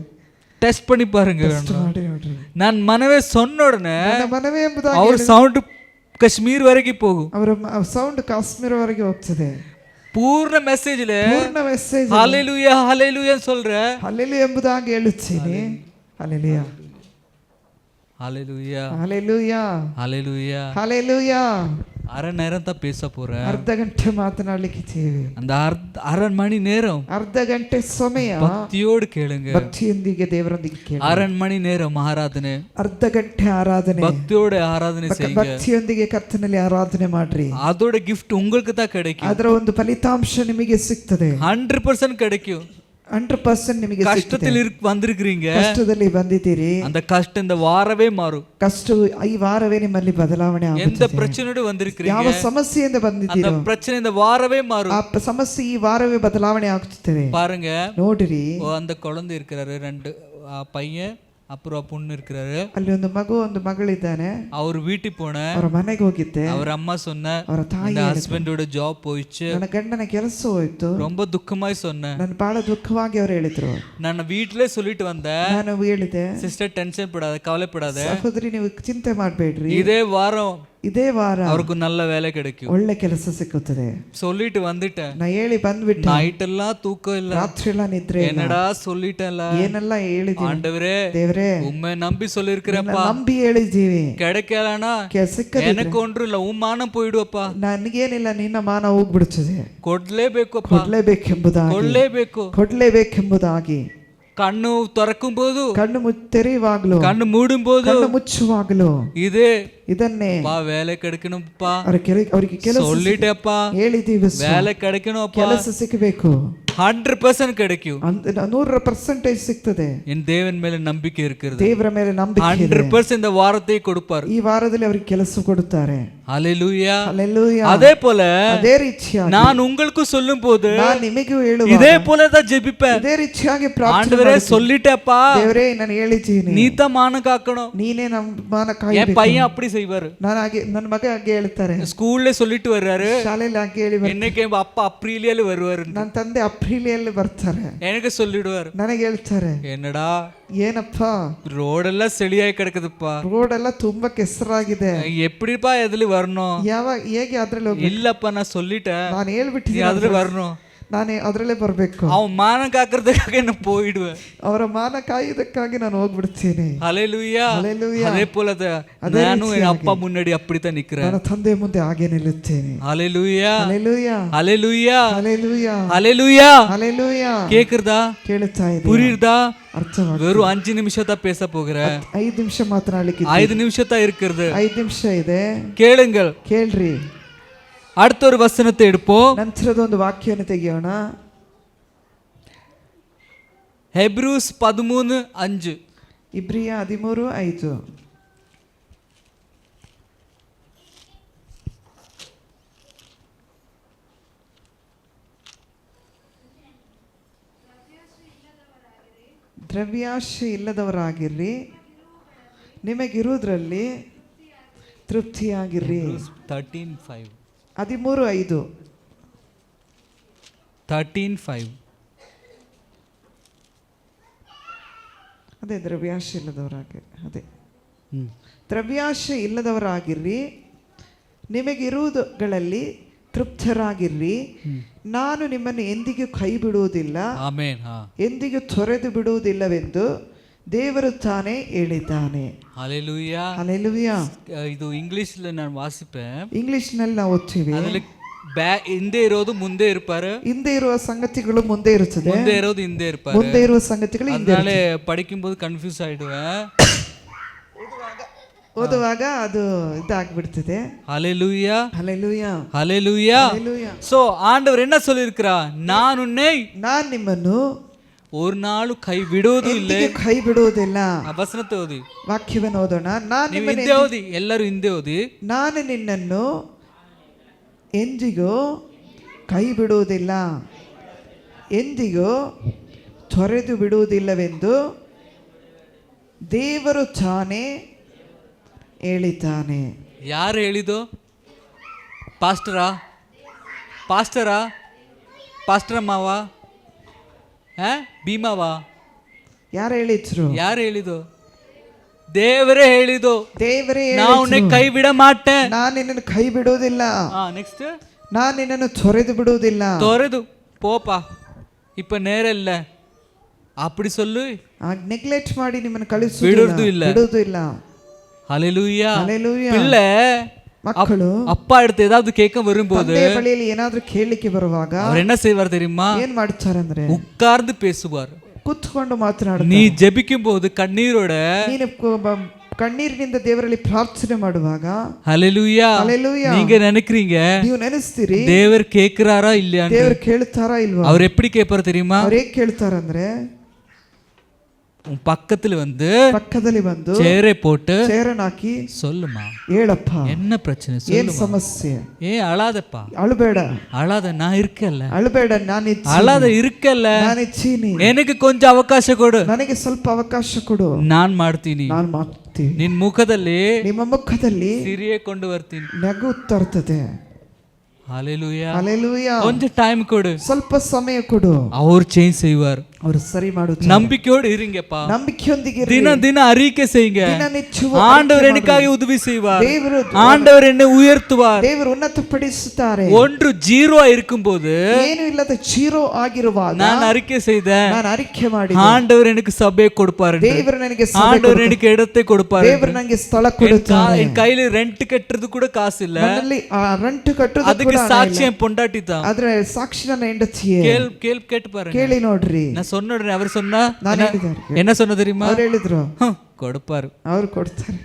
ಟೆಸ್ಟ್ பண்ணி பாருங்க. ಮಾಡಿ ನೋಡ್ರಿ, நான் மனவே சொன்ன உடனே ನನ್ನ ಮನವೇ ಎಂಬುದಾಗಿ அவர் சவுண்ட் ಕಾಶ್ಮೀರ್ ವರೆಗೆ ಹೋಗು, ಅವರ ಸೌಂಡ್ ಕಾಶ್ಮೀರ ವರೆಗೆ ಹೋಗ್ತದೆ. ಪೂರ್ಣ ಮೆಸೇಜ್ಲೆ ಪೂರ್ಣ ಮೆಸೇಜ್ ஹalleluya ஹalleluya சொல்ற, ಹಲ್ಲೆಲೂಯಾ ಎಂಬುದಾಗಿ ಹೇಳುತ್ತೀನಿ. ಹಲ್ಲೆಲೂಯಾ ஹalleluya ಹಲ್ಲೆಲೂಯಾ ஹalleluya. ಹಲ್ಲೆಲೂಯಾ. அரை நேரம் தான் பேச போறேன், ಅರ್ಧ ಗಂಟೆ ಮಾತನಾಡಲಿಕ್ಕಿದ್ದೇವೆ. அந்த அரை மணி நேரம் ಅರ್ಧ ಗಂಟೆ ಸಮಯ ಭಕ್ತಿಯೋடு ಕೇಳುங்க, ಭಕ್ತಿಯೊಂದಿಗೆ ದೇವರೊಂದಿಗೆ ಕೇಳಿ. அரை மணி நேரம் ஆராதನೆ, ಅರ್ಧ ಗಂಟೆ ಆರಾಧನೆ, ಭಕ್ತಿயோட ಆರಾಧನೆ செய்யுங்க, ಭಕ್ತಿಯೊಂದಿಗೆ ಕರ್ತನಲ್ಲಿ ಆರಾಧನೆ ಮಾಡ್ರಿ. அதோட gift உங்களுக்கு தான் கிடைக்கும், ಅದರ ಒಂದು ಫಲಿತಾಂಶ ನಿಮಗೆ ಸಿಗ್ತದೆ, 100% கிடைக்கும். 100% ನಿಮಗೆ ಸಿಗ್ತದೆ. ಕಷ್ಟದಲ್ಲಿ வந்திருக்கீங்க, ಕಷ್ಟದಲ್ಲಿ ಬಂದಿದ್ದೀರಿ, அந்த கஷ்டம் இந்த வாரவே மாறும். ಕಷ್ಟವು ಈ ವಾರವೇ ನಿಮ್ಮಲ್ಲಿ ಬದಲಾವಣೆ எந்த ಆಗುತ್ತದೆ. பிரச்சனையோட வந்திருக்கீங்க, ಯಾವ ಸಮಸ್ಯೆಯಿಂದ அந்த ಬಂದಿದ್ದೀರೋ பிரச்சனை இந்த வாரவே மாறும். ಆ ಸಮಸ್ಯೆ ಈ ವಾರವೇ ಬದಲಾವಣೆ ಆಗುತ್ತದೆ. பாருங்க, ನೋಡಿರಿ, அந்த குழந்தை இருக்கிறாரு, 2 பையன் அப்புறம் பொண்ணு இருக்கிறாரு, ಅಲ್ಲಿ ಒಂದು ಮಗು ಒಂದು ಮಗಳಿದ್ದಾನೆ. அவர் வீட்டுக்கு போன, ಅವರ ಮನೆಗೆ ಹೋಗಿದ್ದೆ. அவர் அம்மா சொன்ன, ಅವರ ತಾಯಿ ஹஸ்பண்டோட ಜಾಬ್ போயிடுச்சு, ನನ್ನ ಗಂಡನ ಕೆಲಸ ಹೋಯ್ತು, ரொம்ப துக்கமாய் சொன்னேன். ನಾನು ಬಹಳ ದುಃಖವಾಗಿ ಅವರು ಹೇಳಿದ್ರು. நான் வீட்டிலே சொல்லிட்டு வந்தேன், ನಾನು ಹೇಳಿದೆ, சிஸ்டர் டென்ஷன் படாத, கவலைப்படாத, ಸಹೋದರಿ ನೀವು ಚಿಂತೆ ಮಾಡಬೇಡ್ರಿ, இதே வாரம் ಇದೇ ವಾರ அவருக்கு நல்ல வேலை கிடைக்கும், ಒಳ್ಳೆ ಕೆಲಸ ಸಿಕ್ಕುತ್ತದೆ. சொல்லிட்டு வந்துட்டேன். ನಾ ಹೇಳಿ ಬಂದ್ಬಿಟ್ಟೆ. நைட் எல்லாம் தூக்கம் இல்ல, ರಾತ್ರಿ ಎಲ್ಲ ನಿದ್ರೆ ಇಲ್ಲ. என்னடா சொல்லிட்டேன்ல, ಏನೆಲ್ಲ ಹೇಳಿದ್ದೀನಿ. ஆண்டவரே ದೇವರೇ, உண்மை நம்பி சொல்லிருக்கிறப்பா, ನಂಬಿ ಹೇಳಿದ್ದೀವಿ, கிடைக்கலனா ಸಿಕ್ಕದಿದ್ರೆ எனக்கு ஒன்றும் இல்ல, உன் மானம் போயிடுவப்பா, ನನಗೇನಿಲ್ಲ, ನಿನ್ನ ಮಾನ ಹೋಗ್ಬಿಡುತ್ತದೆ, ಕೊಡ್ಲೇಬೇಕಪ್ಪ, ಕೊಡ್ಲೇಬೇಕೆಂಬುದಾಗಿ, ಕೊಡ್ಲೇಬೇಕೆಂಬುದಾಗಿ. ಕಣ್ಣು ತೊರಕುம்போது, ಕಣ್ಣು ತೆರೆಯುವಾಗಲೂ, ಕಣ್ಣು ಮೂಡುம்போது, ಕಣ್ಣು ಮುಚ್ಚುವಾಗಲೂ ಇದನ್ನೇ பா வேலை கிடைக்கணும்ப்பா, ಅವರಿಗೆ ಕೆಲಸ சொல்லிட்டேப்பா, ಹೇಳಿದ್ದೀವಿ, வேலை கிடைக்கணும்ப்பா, ಕೆಲಸ ಸಿಕ್ಕಬೇಕು. 100% கிடைக்கும். 100% ಸಿಗ್ತದೆ. என் தேவன் மேல நம்பிக்கை இருக்கிறது. ದೇವರ ಮೇಲೆ ನಂಬಿಕೆ ಇದೆ. 100% இந்த வாரத்தை கொடுப்பார். ಈ ವಾರದಲ್ಲಿ ಅವರಿಗೆ ಕೆಲಸ ಕೊಡುತ್ತಾರೆ. ஹalleluya. ஹalleluya. அதே போல ಅದೇ ರೀತಿಯಾಗಿ நான் உங்களுக்கு சொல்லும்போது ನಾನು ನಿಮಗೆ ಹೇಳುವಾಗ இதே போல தான் ஜெபிப்பேன். ಇದೇ ರೀತಿಯಾಗಿ ಪ್ರಾರ್ಥನೆ ஆண்டவரே சொல்லிட்டேப்பா, ದೇವರೇ ನಾನು ಹೇಳಿದ್ದೀನಿ, நீ தான் மான காக்கணும், ನೀನೇ ನಮ್ಮ ಮಾನ என் ಕಾಯಬೇಕು. பையன் அப்படி செய்வாரு. ನನ್ನ ಮಗ ಹಾಗೆ ಹೇಳ್ತಾರೆ, ஸ்கூல்ல சொல்லிட்டு வர்றாரு, ಶಾಲೆಯಲ್ಲಿ ಹಾಗೆ ಹೇಳಿ என்னைக்கு அப்பா அப்ரிலியல வருவாரு, ನನ್ನ ತಂದೆ ಅಪ್ರಿಲಿಯಲ್ಲಿ ಬರ್ತಾರೆ, எனக்கு சொல்லிடுவாரு, ನನಗೆ ಹೇಳ್ತಾರೆ, என்னடா ಏನಪ್ಪ ரோடெல்லாம் செளியாய் கிடக்குதுப்பா, ರೋಡ್ ಎಲ್ಲ ತುಂಬಾ ಕೆಸರಾಗಿದೆ, எப்படிப்பா எதுல வரணும், ಹೇಗೆ ಅದ್ರಲ್ಲಿ ಹೋಗಿ, இல்லப்பா நான் சொல்லிட்டேன், ನಾನು நீ ಹೇಳ್ಬಿಟ್ಟಿದ್ದೀನಿ அதுல வரணும், ನಾನು ಅದರಲ್ಲೇ ಬರಬೇಕು, அவன் மான காக்குறதுக்காக நான் போயிடுவேன், ಅವರ ಮಾನ ಕಾಯುವುದಕ್ಕಾಗಿ ನಾನು ಹೋಗ್ಬಿಡ್ತೀನಿ. ஹalleluya. ஹalleluya. அதே போல நானும் என் அப்பா முன்னாடி அப்படித்தான் நிக்கிறேன். ನನ್ನ ತಂದೆ ಮುಂದೆ ಹಾಗೆ ನಿಲ್ಲುತ್ತೇನೆ. ஹalleluya. ஹalleluya. ஹalleluya. ஹalleluya. ஹalleluya. ஹalleluya. கேக்குறதா? ಕೇಳುತ್ತಾ ಇದೆ? புரியுதா? ಅರ್ಥವಾಗ್ತದೆ. வெறும் 5 நிமிஷம் தான் பேச போகிறேன். 5 ನಿಮಿಷ ಮಾತನಾಡಲಿಕ್ಕೆ 5 நிமிஷம் தான் இருக்கிறது. 5 ನಿಮಿಷ ಇದೆ, கேளுங்கள். ಕೇಳ್ರಿ. அடுத்த ஒரு வசனத்தை எடுப்போம். ನಂತರದ ಒಂದು ವಾಕ್ಯವನ್ನು ತೆಗೆಯೋಣ. ಹೆಬ್ರೂಸ್ 13:5. ಇಬ್ರಿಯ 13:5. ದ್ರವ್ಯಾಶೆ ಇಲ್ಲದವರಾಗಿರ್ರಿ, ನಿಮಗಿರುವುದರಲ್ಲಿ ತೃಪ್ತಿಯಾಗಿರ್ರಿ. 13:5. 13:5. 13:5. ಅದೇ ದ್ರವ್ಯಾಶೆ ಇಲ್ಲದವರಾಗಿರ್ರಿ, ನಿಮಗಿರುವುದುಗಳಲ್ಲಿ ತೃಪ್ತರಾಗಿರ್ರಿ, ನಾನು ನಿಮ್ಮನ್ನು ಎಂದಿಗೂ ಕೈ ಬಿಡುವುದಿಲ್ಲ, ಆಮೆನ್. ಎಂದಿಗೂ ತೊರೆದು ಬಿಡುವುದಿಲ್ಲವೆಂದು ದೇವರು ತಾನೇ ಹೇಳಿದ್ದಾನೆ. ஹalleluya. ஹalleluya. ಇದು ಇಂಗ್ಲಿಷ್ல ನಾನು ವಾಸಿಪೇன். ಇಂಗ್ಲಿಷ್ನಲ್ಲಿ ನಾವು ಓದ್ತೀವಿ. ಅದರಲ್ಲಿ ಹಿಂದೆ ಇರೋದು ಮುಂದೆ ಇರ್ಪಾರು, ಹಿಂದೆ ಇರುವ ಸಂಗತಿಗಳು ಮುಂದೆ ಇರುತ್ತದೆ, ಮುಂದೆ ಇರೋದು ಹಿಂದೆ ಇರ್ಪಾರು, ಮುಂದೆ ಇರುವ ಸಂಗತಿಗಳು ಹಿಂದೆ. ಅದனால படிக்கும்போது கன்ஃபியூஸ் ஆயிடுவேன், ಓದುವಾಗ ಅದು ಇದಾಗ್ಬಿಡ್ತದೆ. ஹalleluya. ஹalleluya. ஹalleluya. ஹalleluya. சோ ஆண்டவர் என்ன சொல்லியிருக்கிறார்? நான் ನಿಮ್ಮನ್ನು ஒரு நாளும் ಕೈ ಬಿಡೋದು ಇಲ್ಲ, ಕೈ ಬಿಡುವುದಿಲ್ಲ. ವಚನத்தை ಓದಿ, ವಾಕ್ಯವನ್ನು ಓದೋಣ. ಹಿಂದೆ ಓದಿ, ಎಲ್ಲರೂ ಹಿಂದೆ ಓದಿ. ನಾನು ನಿನ್ನನ್ನು ಎಂದಿಗೂ ಕೈ ಬಿಡುವುದಿಲ್ಲ, ಎಂದಿಗೂ ತೊರೆದು ಬಿಡುವುದಿಲ್ಲವೆಂದು ದೇವರು ತಾನೇ ಹೇಳಿದ್ದಾನೆ. ಯಾರು ಹೇಳಿದ್ದು? ಪಾಸ್ಟರಾ? ಪಾಸ್ಟರಮ್ಮವ? ಭೀಮವ? ಯಾರು ಹೇಳಿದ್ರು? ಯಾರು ಹೇಳಿದ್ದು? ದೇವರೇ ಹೇಳಿದ್ದು. ದೇವರೇ நான் உன்னை கை விட மாட்டேன், ನಾನು ನಿನ್ನನ್ನು ಕೈ ಬಿಡುವುದಿಲ್ಲ. ನೆಕ್ಸ್ಟ್, ನಾನು ನಿನ್ನನ್ನು ತೊರೆದು ಬಿಡುವುದಿಲ್ಲ. ತೊರೆದು போப்பா இப்ப நேரம் இல்ல அப்படி சொல்லு, ನೆಗ್ಲೆಕ್ಟ್ ಮಾಡಿ ನಿಮ್ಮನ್ನು ಕಳಿಸುವುದಿಲ್ಲ, ಬಿಡುವುದು ಇಲ್ಲ. ஹalleluya. ஹalleluya. பிள்ளை ಮಕ್ಕಳು அப்பா அடுத்து ஏதாவது கேட்க வரும்போது, ಬಳಿಯಲ್ಲಿ ಏನಾದ್ರೂ ಕೇಳಲಿಕ್ಕೆ ಬರುವಾಗ அவர் என்ன செய்வார் தெரியுமா? ಏನ್ ಮಾಡ್ತಾರೆ ಅಂದ್ರೆ உட்கார்ந்து பேசுவார், ಕೂತ್ಕೊಂಡು ಮಾತನಾಡುತ್ತಾರೆ. நீ ஜெபிக்கும் போது கண்ணீரோட, ನೀನು ಕಣ್ಣೀರಿನಿಂದ ದೇವರಲ್ಲಿ ಪ್ರಾರ್ಥನೆ ಮಾಡುವಾಗ, ஹalleluya, ஹalleluya, நீங்க நினைக்கிறீங்க, ನೀವು ನೆನೆಸ್ತೀರಿ தேவர் கேக்குறாரா இல்லையா? ದೇವರು ಕೇಳ್ತಾರಾ ಇಲ್ವಾ? அவர் எப்படி கேட்பாரு தெரியுமா? ಅವ್ರು ಹೇಗೆ ಕೇಳ್ತಾರಂದ್ರೆ, உன் பக்கத்துல வந்து ಪಕ್ಕದಲ್ಲಿ ಬಂದು சேரை போட்டு ಚೇರನ್ ಹಾಕಿ, சொல்லுமா, ಹೇಳಪ್ಪ என்ன பிரச்சனை, ಏನ್ ಸಮಸ್ಯೆ, அழாதப்பா, ಅಳಬೇಡ, அழாத, நான் இருக்கேன்ல, ಅಳಬೇಡ, ನಾನು அழாத இருக்கேன்ல, ನಾನು ಇಚ್ಛೀನಿ, எனக்கு கொஞ்சம் ಅವಕಾಶ ಕೊಡು, ನನಗೆ ಸ್ವಲ್ಪ ಅವಕಾಶ ಕೊಡು, ನಾನ್ ಮಾಡ್ತೀನಿ, ನಾನು ಮಾಡ್ತೀನಿ, ನಿನ್ ಮುಖದಲ್ಲಿ, ನಿಮ್ಮ ಮುಖದಲ್ಲಿ ಸಿರಿಯೇ ಕೊಂಡು ಬರ್ತೀನಿ, ನಗು ತರ್ತದೆ. ஹalleluya. ஹalleluya. கொஞ்சம் டைம் கொடு, ಸ್ವಲ್ಪ ಸಮಯ ಕೊಡು, அவர் சேஞ்ச் செய்வார். ಅವರು ಸರಿ ಮಾಡುತ್ತಾರೆ. நம்பிக்கையோடு இருங்கப்பா, ನಂಬಿಕೆಯೊಂದಿಗೆ தின அறிக்கை செய்யுங்க, ದಿನನಿತ್ಯವೂ ஆண்டவர் எனக்காக உதவி செய்வார், ದೇವರು ஆண்டவர் என்னை உயர்த்துவார். ದೇವರು ಉನ್ನತಪಡಿಸುತ್ತಾರೆ. ஒன்று ஜீரோ இருக்கும்போது, ಏನು ಇಲ್ಲದ ಜೀರೋ ಆಗಿರುವಾಗ நான் அறிக்கை செய்தேன், ನಾನು ಅರಿಕೆ ಮಾಡಿ, ஆண்டவர் எனக்கு சபையை கொடுப்பார், ದೇವರು ನನಗೆ ஆண்டவர் எனக்கு இடத்தை கொடுப்பார், ದೇವರು ನನಗೆ ಸ್ಥಳ ಕೊಡುತ್ತಾರೆ. என் கையில ரெண்ட் கட்டுறது கூட காசு இல்ல, ನನ್ನಲ್ಲಿ ರೆಂಟ್ ಕಟ್ಟುವುದು அதுக்கு சாட்சி என் பொண்டாட்டி தான். ಆದ್ರೆ ಸಾಕ್ಷಿ ನನ್ನ ಹೆಂಡತಿಯೇ. கேட்டு பாருங்க, ಕೇಳಿ ನೋಡ್ರಿ. நான் சொன்ன உடனே அவர் சொன்னா, ನಾನು ಹೇಳಿದ್ದಾರೆ, என்ன சொன்ன தெரியுமா? ಅವ್ರು ಹೇಳಿದ್ರು, கொடுப்பாரு. ಅವ್ರು ಕೊಡ್ತಾರೆ.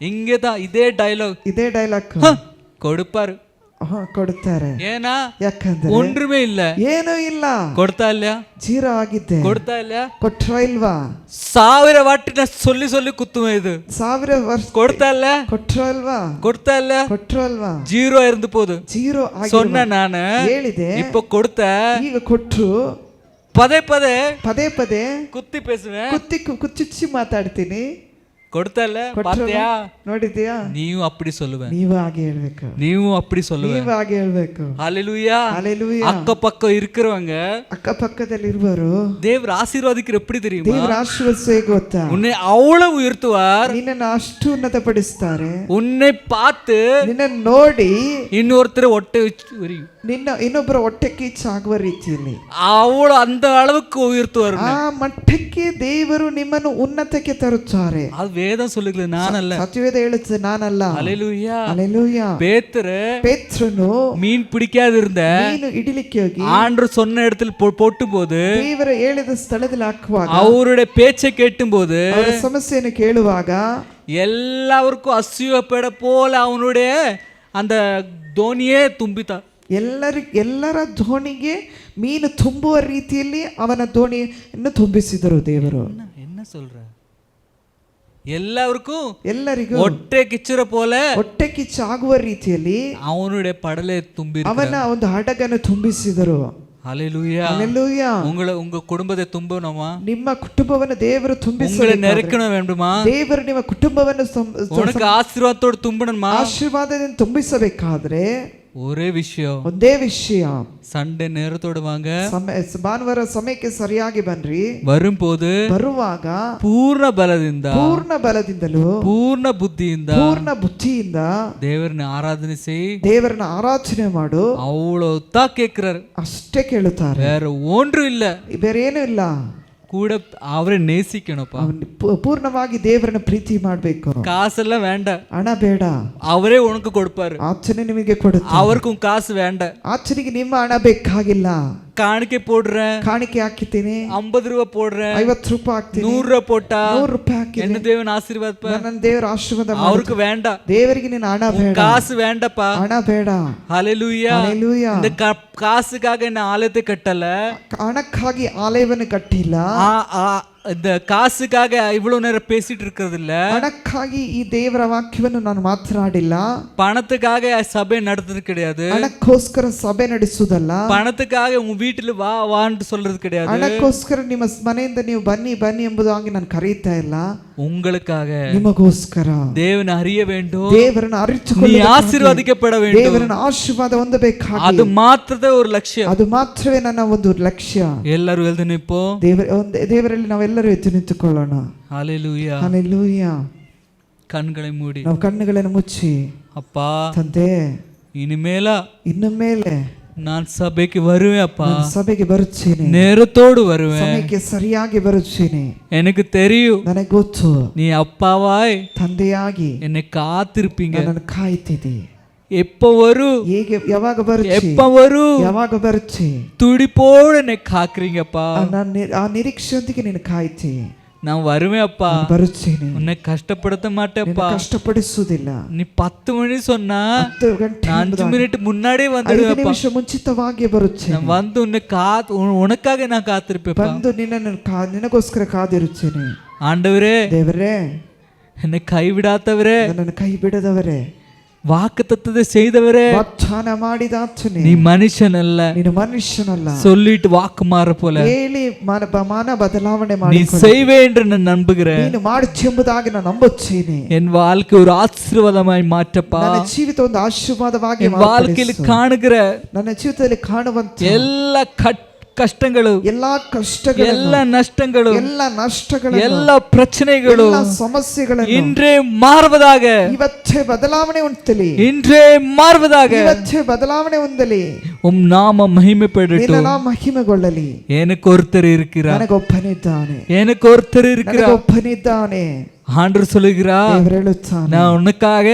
இங்கதான் இதே டயலாக், ಇದೇ ಡೈಲಾಗ್, கொடுப்பாரு. ಕೊಡ್ತಾರೆ. ஏனா ಯಾಕಂದ್ರೆ ஒன்றுமே இல்ல, ಏನೂ ಇಲ್ಲ, ಕೊಡ್ತಾ ಇಲ್ಲ, ಜೀರೋ ಆಗಿದೆ. ಕೊಡ್ತಾ ಇಲ್ಲ. ಕೊಟ್ರ ಇಲ್ವಾ? 1000 ವಾಟಿನ ಸೊಲ್ಲಿ ಕುತ್ತುವೆ ಇದು 1000 ವರ್ಷ ಕೊಡ್ತಾ ಇಲ್ಲ, ಕೊಟ್ರ ಇಲ್ವಾ? ಕೊಡ್ತಾ ಇಲ್ಲ, ಕೊಟ್ರ ಅಲ್ವಾ? ஜீரோ இருந்து போகுது. ಜೀರೋ சொன்ன நானு ಹೇಳಿದೆ, இப்ப கொடுத்த ಈಗ ಕೊಟ್ರು ಪದೇ ಪದೇ ಕುತ್ತಿ ಪೇಸುವೆ, ಕುಚ್ಚುಚ್ಚಿ ಮಾತಾಡ್ತೀನಿ. ಕೊಡ್ತಲ್ಲ, ಪಾತ್ಯಾ ನೋಡಿದ್ಯಾ? ನೀವು ಅಪ್ಪಡಿ ಸೊಲ್ಲುವೆ, ನೀವು ಹಾಗೆ ಹೇಳ್ಬೇಕು, ನೀವು ಅಪ್ಪಡಿ ಸೊಲ್ಲುವೆ, ನೀವು ಹಾಗೆ ಹೇಳ್ಬೇಕು. ஹalleluya. ஹalleluya. அக்கப்பக்கம் இருக்கிறவங்க, அக்கப்பக்கத்தில் இருவரு தேவர் ஆசீர்வதிக்கிற எப்படி தெரியுமா? ದೇವರ ಆಶೀರ್ವದಿಸೋ ಗೊತ್ತಾ? உன்னை அவ்வளவு உயர்த்துவார், ನಿನ್ನನ್ನು ಅಷ್ಟು ಉನ್ನತಪಡಿಸ್ತಾರೆ. உன்னை பார்த்து ನಿನ್ನನ್ನು ನೋಡಿ இன்னொருத்தர் ஒட்டை ಇನ್ನೊಬ್ಬರ ಹೊಟ್ಟೆ ಕಿಚ್ಚಾಗುವ ರೀತಿಯಲ್ಲಿ ಅವಳು அந்த அளவுக்கு உயர்த்துவார். ಆ ಮಟ್ಟಕ್ಕೆ ದೇವರು ನಿಮ್ಮನ್ನು ಉನ್ನತಕ್ಕೆ ತರುತ್ತಾರೆ. ಅದು ವೇದ சொல்லுகிறது, ನಾನಲ್ಲ, ಸತ್ಯವೇದ ಹೇಳುತ್ತದೆ, ನಾನಲ್ಲ. ஹalleluya. ஹalleluya. பேதுரு மீன் பிடிக்காது இருந்த ಮೀನು ಹಿಡಿಲಿಕ್ಕೆ ಹೋಗಿ ஆண்டவர் சொன்ன இடத்தில் போட்டும்போது, ದೇವರು ಹೇಳಿದ ಸ್ಥಳದಲ್ಲಿ ಹಾಕುವಾಗ, அவருடைய பேச்சை கேட்டும்போது, ಅವರ ಸಮಸ್ಯೆಯನ್ನು ಕೇಳುವಾಗ எல்லாருக்கும் ಅಸೂಯೆಪಡ போல அவனுடைய அந்த தோனியே ತುಂಬಿತ. ಎಲ್ಲರ ಧೋಣಿಗೆ ಮೀನು ತುಂಬುವ ರೀತಿಯಲ್ಲಿ ಅವನ ದೋಣಿಯನ್ನು ತುಂಬಿಸಿದರು ದೇವರು. என்ன சொல்ற? ಎಲ್ಲರಿಗೂ ಹೊಟ್ಟೆ ಕಿಚ್ಚರ ಪೋಲೆ, ಹೊಟ್ಟೆ ಕಿಚ್ಚಾಗುವ ರೀತಿಯಲ್ಲಿ ಅವನುடைய ಪಡಲೆ ತುಂಬಿ, ಅವನ ಒಂದು ಹಡಗನ್ನು ತುಂಬಿಸಿದರು. ஹalleluya. ஹalleluya. உங்க குடும்பத்தை தும்பணுமா? ನಿಮ್ಮ ಕುಟುಂಬವನ್ನು ದೇವರು ತುಂಬಿಸಬೇಕು. உங்களை ನೆರಕಣ வேண்டுமா? ದೇವರು ನಿಮ್ಮ ಕುಟುಂಬವನ್ನು உனக்கு ಆಶೀರ್ವಾದத்தோடு ತುಂಬணுமா? ಆಶೀರ್ವಾದದಿಂದ ತುಂಬಿಸಬೇಕಾದ್ರೆ ஒரே விஷயம், ಒಂದೇ ವಿಷಯ, ಸಂಡೆ ನೇರத்தோடு வாங்க, ಭಾನುವಾರ ಸಮಯಕ್ಕೆ ಸರಿಯಾಗಿ ಬನ್ರಿ. ಬರುವಾಗ ಪೂರ್ಣ ಬಲದಿಂದಲೂ ಪೂರ್ಣ ಬುದ್ಧಿಯಿಂದ ದೇವರನ್ನ ಆರಾಧನೆ ಮಾಡು. ಅವಳು ಕೇಕ್ರಾರು, ಅಷ್ಟೇ ಕೇಳುತ್ತಾರೆ, ಬೇರೆ ಏನೂ ಇಲ್ಲ. ಕೂಡ ಅವರೇ ನೇಸಿಕಣಪ್ಪ, ಪೂರ್ಣವಾಗಿ ದೇವರನ್ನ ಪ್ರೀತಿ ಮಾಡಬೇಕು. ಕಾಸೆಲ್ಲ வேണ്ട, ಹಣ ಬೇಡ, ಅವರೇ ಉಣಕು ಕೊಡ್ಪಾರು. ಆಚನೆ ನಿಮಗೆ ಕೊಡುತ್ತಾರೆ, ಅವರ್ಗೂ ಕಾಸು வேണ്ട, ಆಚನೆಗೆ ನಿಮ್ಮ ಹಣ ಬೇಕಾಗಿಲ್ಲ. ಕಾಣಿಕೆ போடுறேன், ಕಾಣಿಕೆ ಹಾಕಿತೀನಿ, 50 ರೂಪಾಯಿ போடுறேன், 50 ರೂಪಾಯಿ ಹಾಕ್ತೀನಿ, 100 ರೂಪಾಯಿ போட்டா 100 ರೂಪಾಯಿ ಹಾಕಿ என்ன தேவன் ஆசீர்வாத, ನನ್ನ ದೇವರ ಆಶೀರ್ವಾದ அவருக்கு வேണ്ട, ದೇವರಿಗೆ ನಿನ್ನ ಹಣ ಬೇಡ, ಕಾಸು வேண்டப்பா, ಹಣ ಬೇಡ. ஹalleluya. ஹalleluya. இந்த காசுக்காக என்ன ஆலயத்தை கட்டல, ಹಣಕ್ಕಾಗಿ ಆಲಯವನ್ನು ಕಟ್ಟಿಲ್ಲ, இந்த ಕಾಸುக்காக இவ்வளவு நேரம் பேசிட்டு இருக்கிறது இல்ல, ಹಣಕ್ಕಾಗಿ ಈ ದೇವರ ವಾಕ್ಯವನ್ನು ನಾನು ಮಾತನಾಡಿಲ್ಲ, பணத்துக்காக சபை நடத்துறது கிடையாது, ಹಣಕ್ಕೋಸ್ಕರ ಸಭೆ ನಡೆಸುವುದಲ್ಲ, பணத்துக்காக உங்க வீட்டுல வான்னு சொல்றது கிடையாது, ಹಣಕ್ಕೋಸ್ಕರ ನಿಮ್ಮ ಮನೆಯಿಂದ ನೀವು ಬನ್ನಿ ಎಂಬುದಾಗಿ ನಾನು ಕರೆಯುತ್ತಾ ಇಲ್ಲ, உங்களுக்காக, ನಿಮಗೋಸ್ಕರ. ದೇವರನ್ನು அறிய வேண்டும், ದೇವರನ್ನು ಅರಿತುಕೊಳ್ಳಿ, ನೀ ಆಶೀರ್ವದಿಸಲ್ಪಡ வேண்டும், ದೇವರನ್ನ ಆಶೀರ್ವಾದ ಹೊಂದಬೇಕಾಗಿ, ಅದು ಮಾತ್ರವೇ ಒಂದು ಲಕ್ಷ್ಯ, ಅದು ಮಾತ್ರವೇ ನನ್ನ ಒಂದು ಲಕ್ಷ್ಯ. ಎಲ್ಲರೂ ಎದ್ದು ನಿಪ್ಪೋ, ದೇವರಲ್ಲಿ ನಾವೆಲ್ಲರೂ ಎದ್ದು ನಿಂತುಕೊಳ್ಳೋಣ. ಹalleluya. ಹalleluya. ಕಣ್ಣುಗಳನ್ನು ಮೂಡಿ, ನಾವು ಕಣ್ಣುಗಳನ್ನು ಮುಚ್ಚಿ, ಅಪ್ಪ ತಂದೆ, ಇನ್ನು ಮೇಲೆ ನಾನು ಸಭೆಗೆ வருவேன் அப்பா, ಸಭೆಗೆ ಬರುತ್ತೇನೆ, நேரத்தோடு வருவேன், ಸಮಯಕ್ಕೆ ಸರಿಯಾಗಿ ಬರುತ್ತೇನೆ. எனக்கு தெரியும், ನನಗೆ ಗೊತ್ತು, நீ அப்பாவாய் ತಂದೆಯಾಗಿ என்னை காத்திருப்பீங்க, ನನ್ನನ್ನು ಕಾಯ್ತಿದೆ. எப்பவரு ಹೇಗೆ ಯಾವಾಗ ಬರುತ್ತೆ, எப்பவரு ಯಾವಾಗ ಬರುತ್ತೆ, துடிப்போடு என்னை காக்குறீங்கப்பா, ಆ ನಿರೀಕ್ಷೆಯೊಂದಿಗೆ ನೀನು ಕಾಯ್ತಿ. நான் வருவேன் அப்பா, ಬರುತ್ತೇನೆ, உன்னை கஷ்டப்படுத்த மாட்டேப்பா, ಕಷ್ಟಪಡಿಸುವುದಿಲ್ಲ. நீ 10 மணி சொன்னா 10 ಗಂಟೆ 5 மினிட் முன்னாடியே வந்துடுவேன், 5 ನಿಮಿಷ ಮುಂಚಿತವಾಗಿ ಬರುತ್ತೇನೆ. நான் வந்து உன்னை உனக்காக நான் காத்திருப்பேன், ಬಂದು ನಿನಗೋಸ್ಕರ ಕಾದಿರುತ್ತೇನೆ. ஆண்டவரே, ದೇವರೇ, என்னை கைவிடாதவரே, ನನ್ನನ್ನು ಕೈ ಬಿಡದವರೇ, வாக்குத்தத்தத்தை செய்தவரே, ವಾಗ್ದಾನ ಮಾಡಿದ ಆತನೇ, நீ மனுஷனல்ல, ನೀನು ಮನುಷ್ಯನಲ್ಲ, சொல்லிட்டு வாக்கு மாற போல ಹೇಳಿ ಮನ ಬದಲಾವಣೆ நீ ಮಾಡಿ செய்வே என்று நான் நம்புகிறேன், ನೀನು ಮಾಡುತ್ತೆಂಬುದಾಗಿ ನಾನು ನಂಬುತ್ತೇನೆ. என் வாழ்க்கை ஒரு ஆசீர்வாதமாய் மாற்றப்பா, ನನ್ನ ಜೀವಿತ ಒಂದು ಆಶೀರ್ವಾದವಾಗಿ என் வாழ்க்கையில் காணுகிற ನನ್ನ ಜೀವಿತದಲ್ಲಿ ಕಾಣುವಂತ ಎಲ್ಲ ಕಷ್ಟಗಳು, ಎಲ್ಲಾ ಕಷ್ಟಗಳು, ಎಲ್ಲ ನಷ್ಟಗಳು, ಎಲ್ಲ ನಷ್ಟಗಳು, ಎಲ್ಲ ಪ್ರಚನೆಗಳು, ಎಲ್ಲ ಸಮಸ್ಯೆಗಳನ್ನು இன்றே மாறுவதாக, ಇವತ್ತೇ ಬದಲಾವಣೆ ಹೊಂದಲಿ, இன்றே மாறுவதாக, ಇವತ್ತೇ ಬದಲಾವಣೆ ಹೊಂದಲಿ, உம் நாம மகிமைப்படட்டும், ನಿನ್ನ ನಾಮ ಮಹಿಮೆಗೊಳ್ಳಲಿ. எனக்கு ஒருத்தர் இருக்கிறார், ನನಗೊಬ್ಬನಿದ್ದಾನೆ, எனக்கு ஒருத்தர் இருக்கிறார், ನನಗೊಬ್ಬನಿದ್ದಾನೆ. ஆண்டவர் சொல்லுகிறார், நான் உனக்காக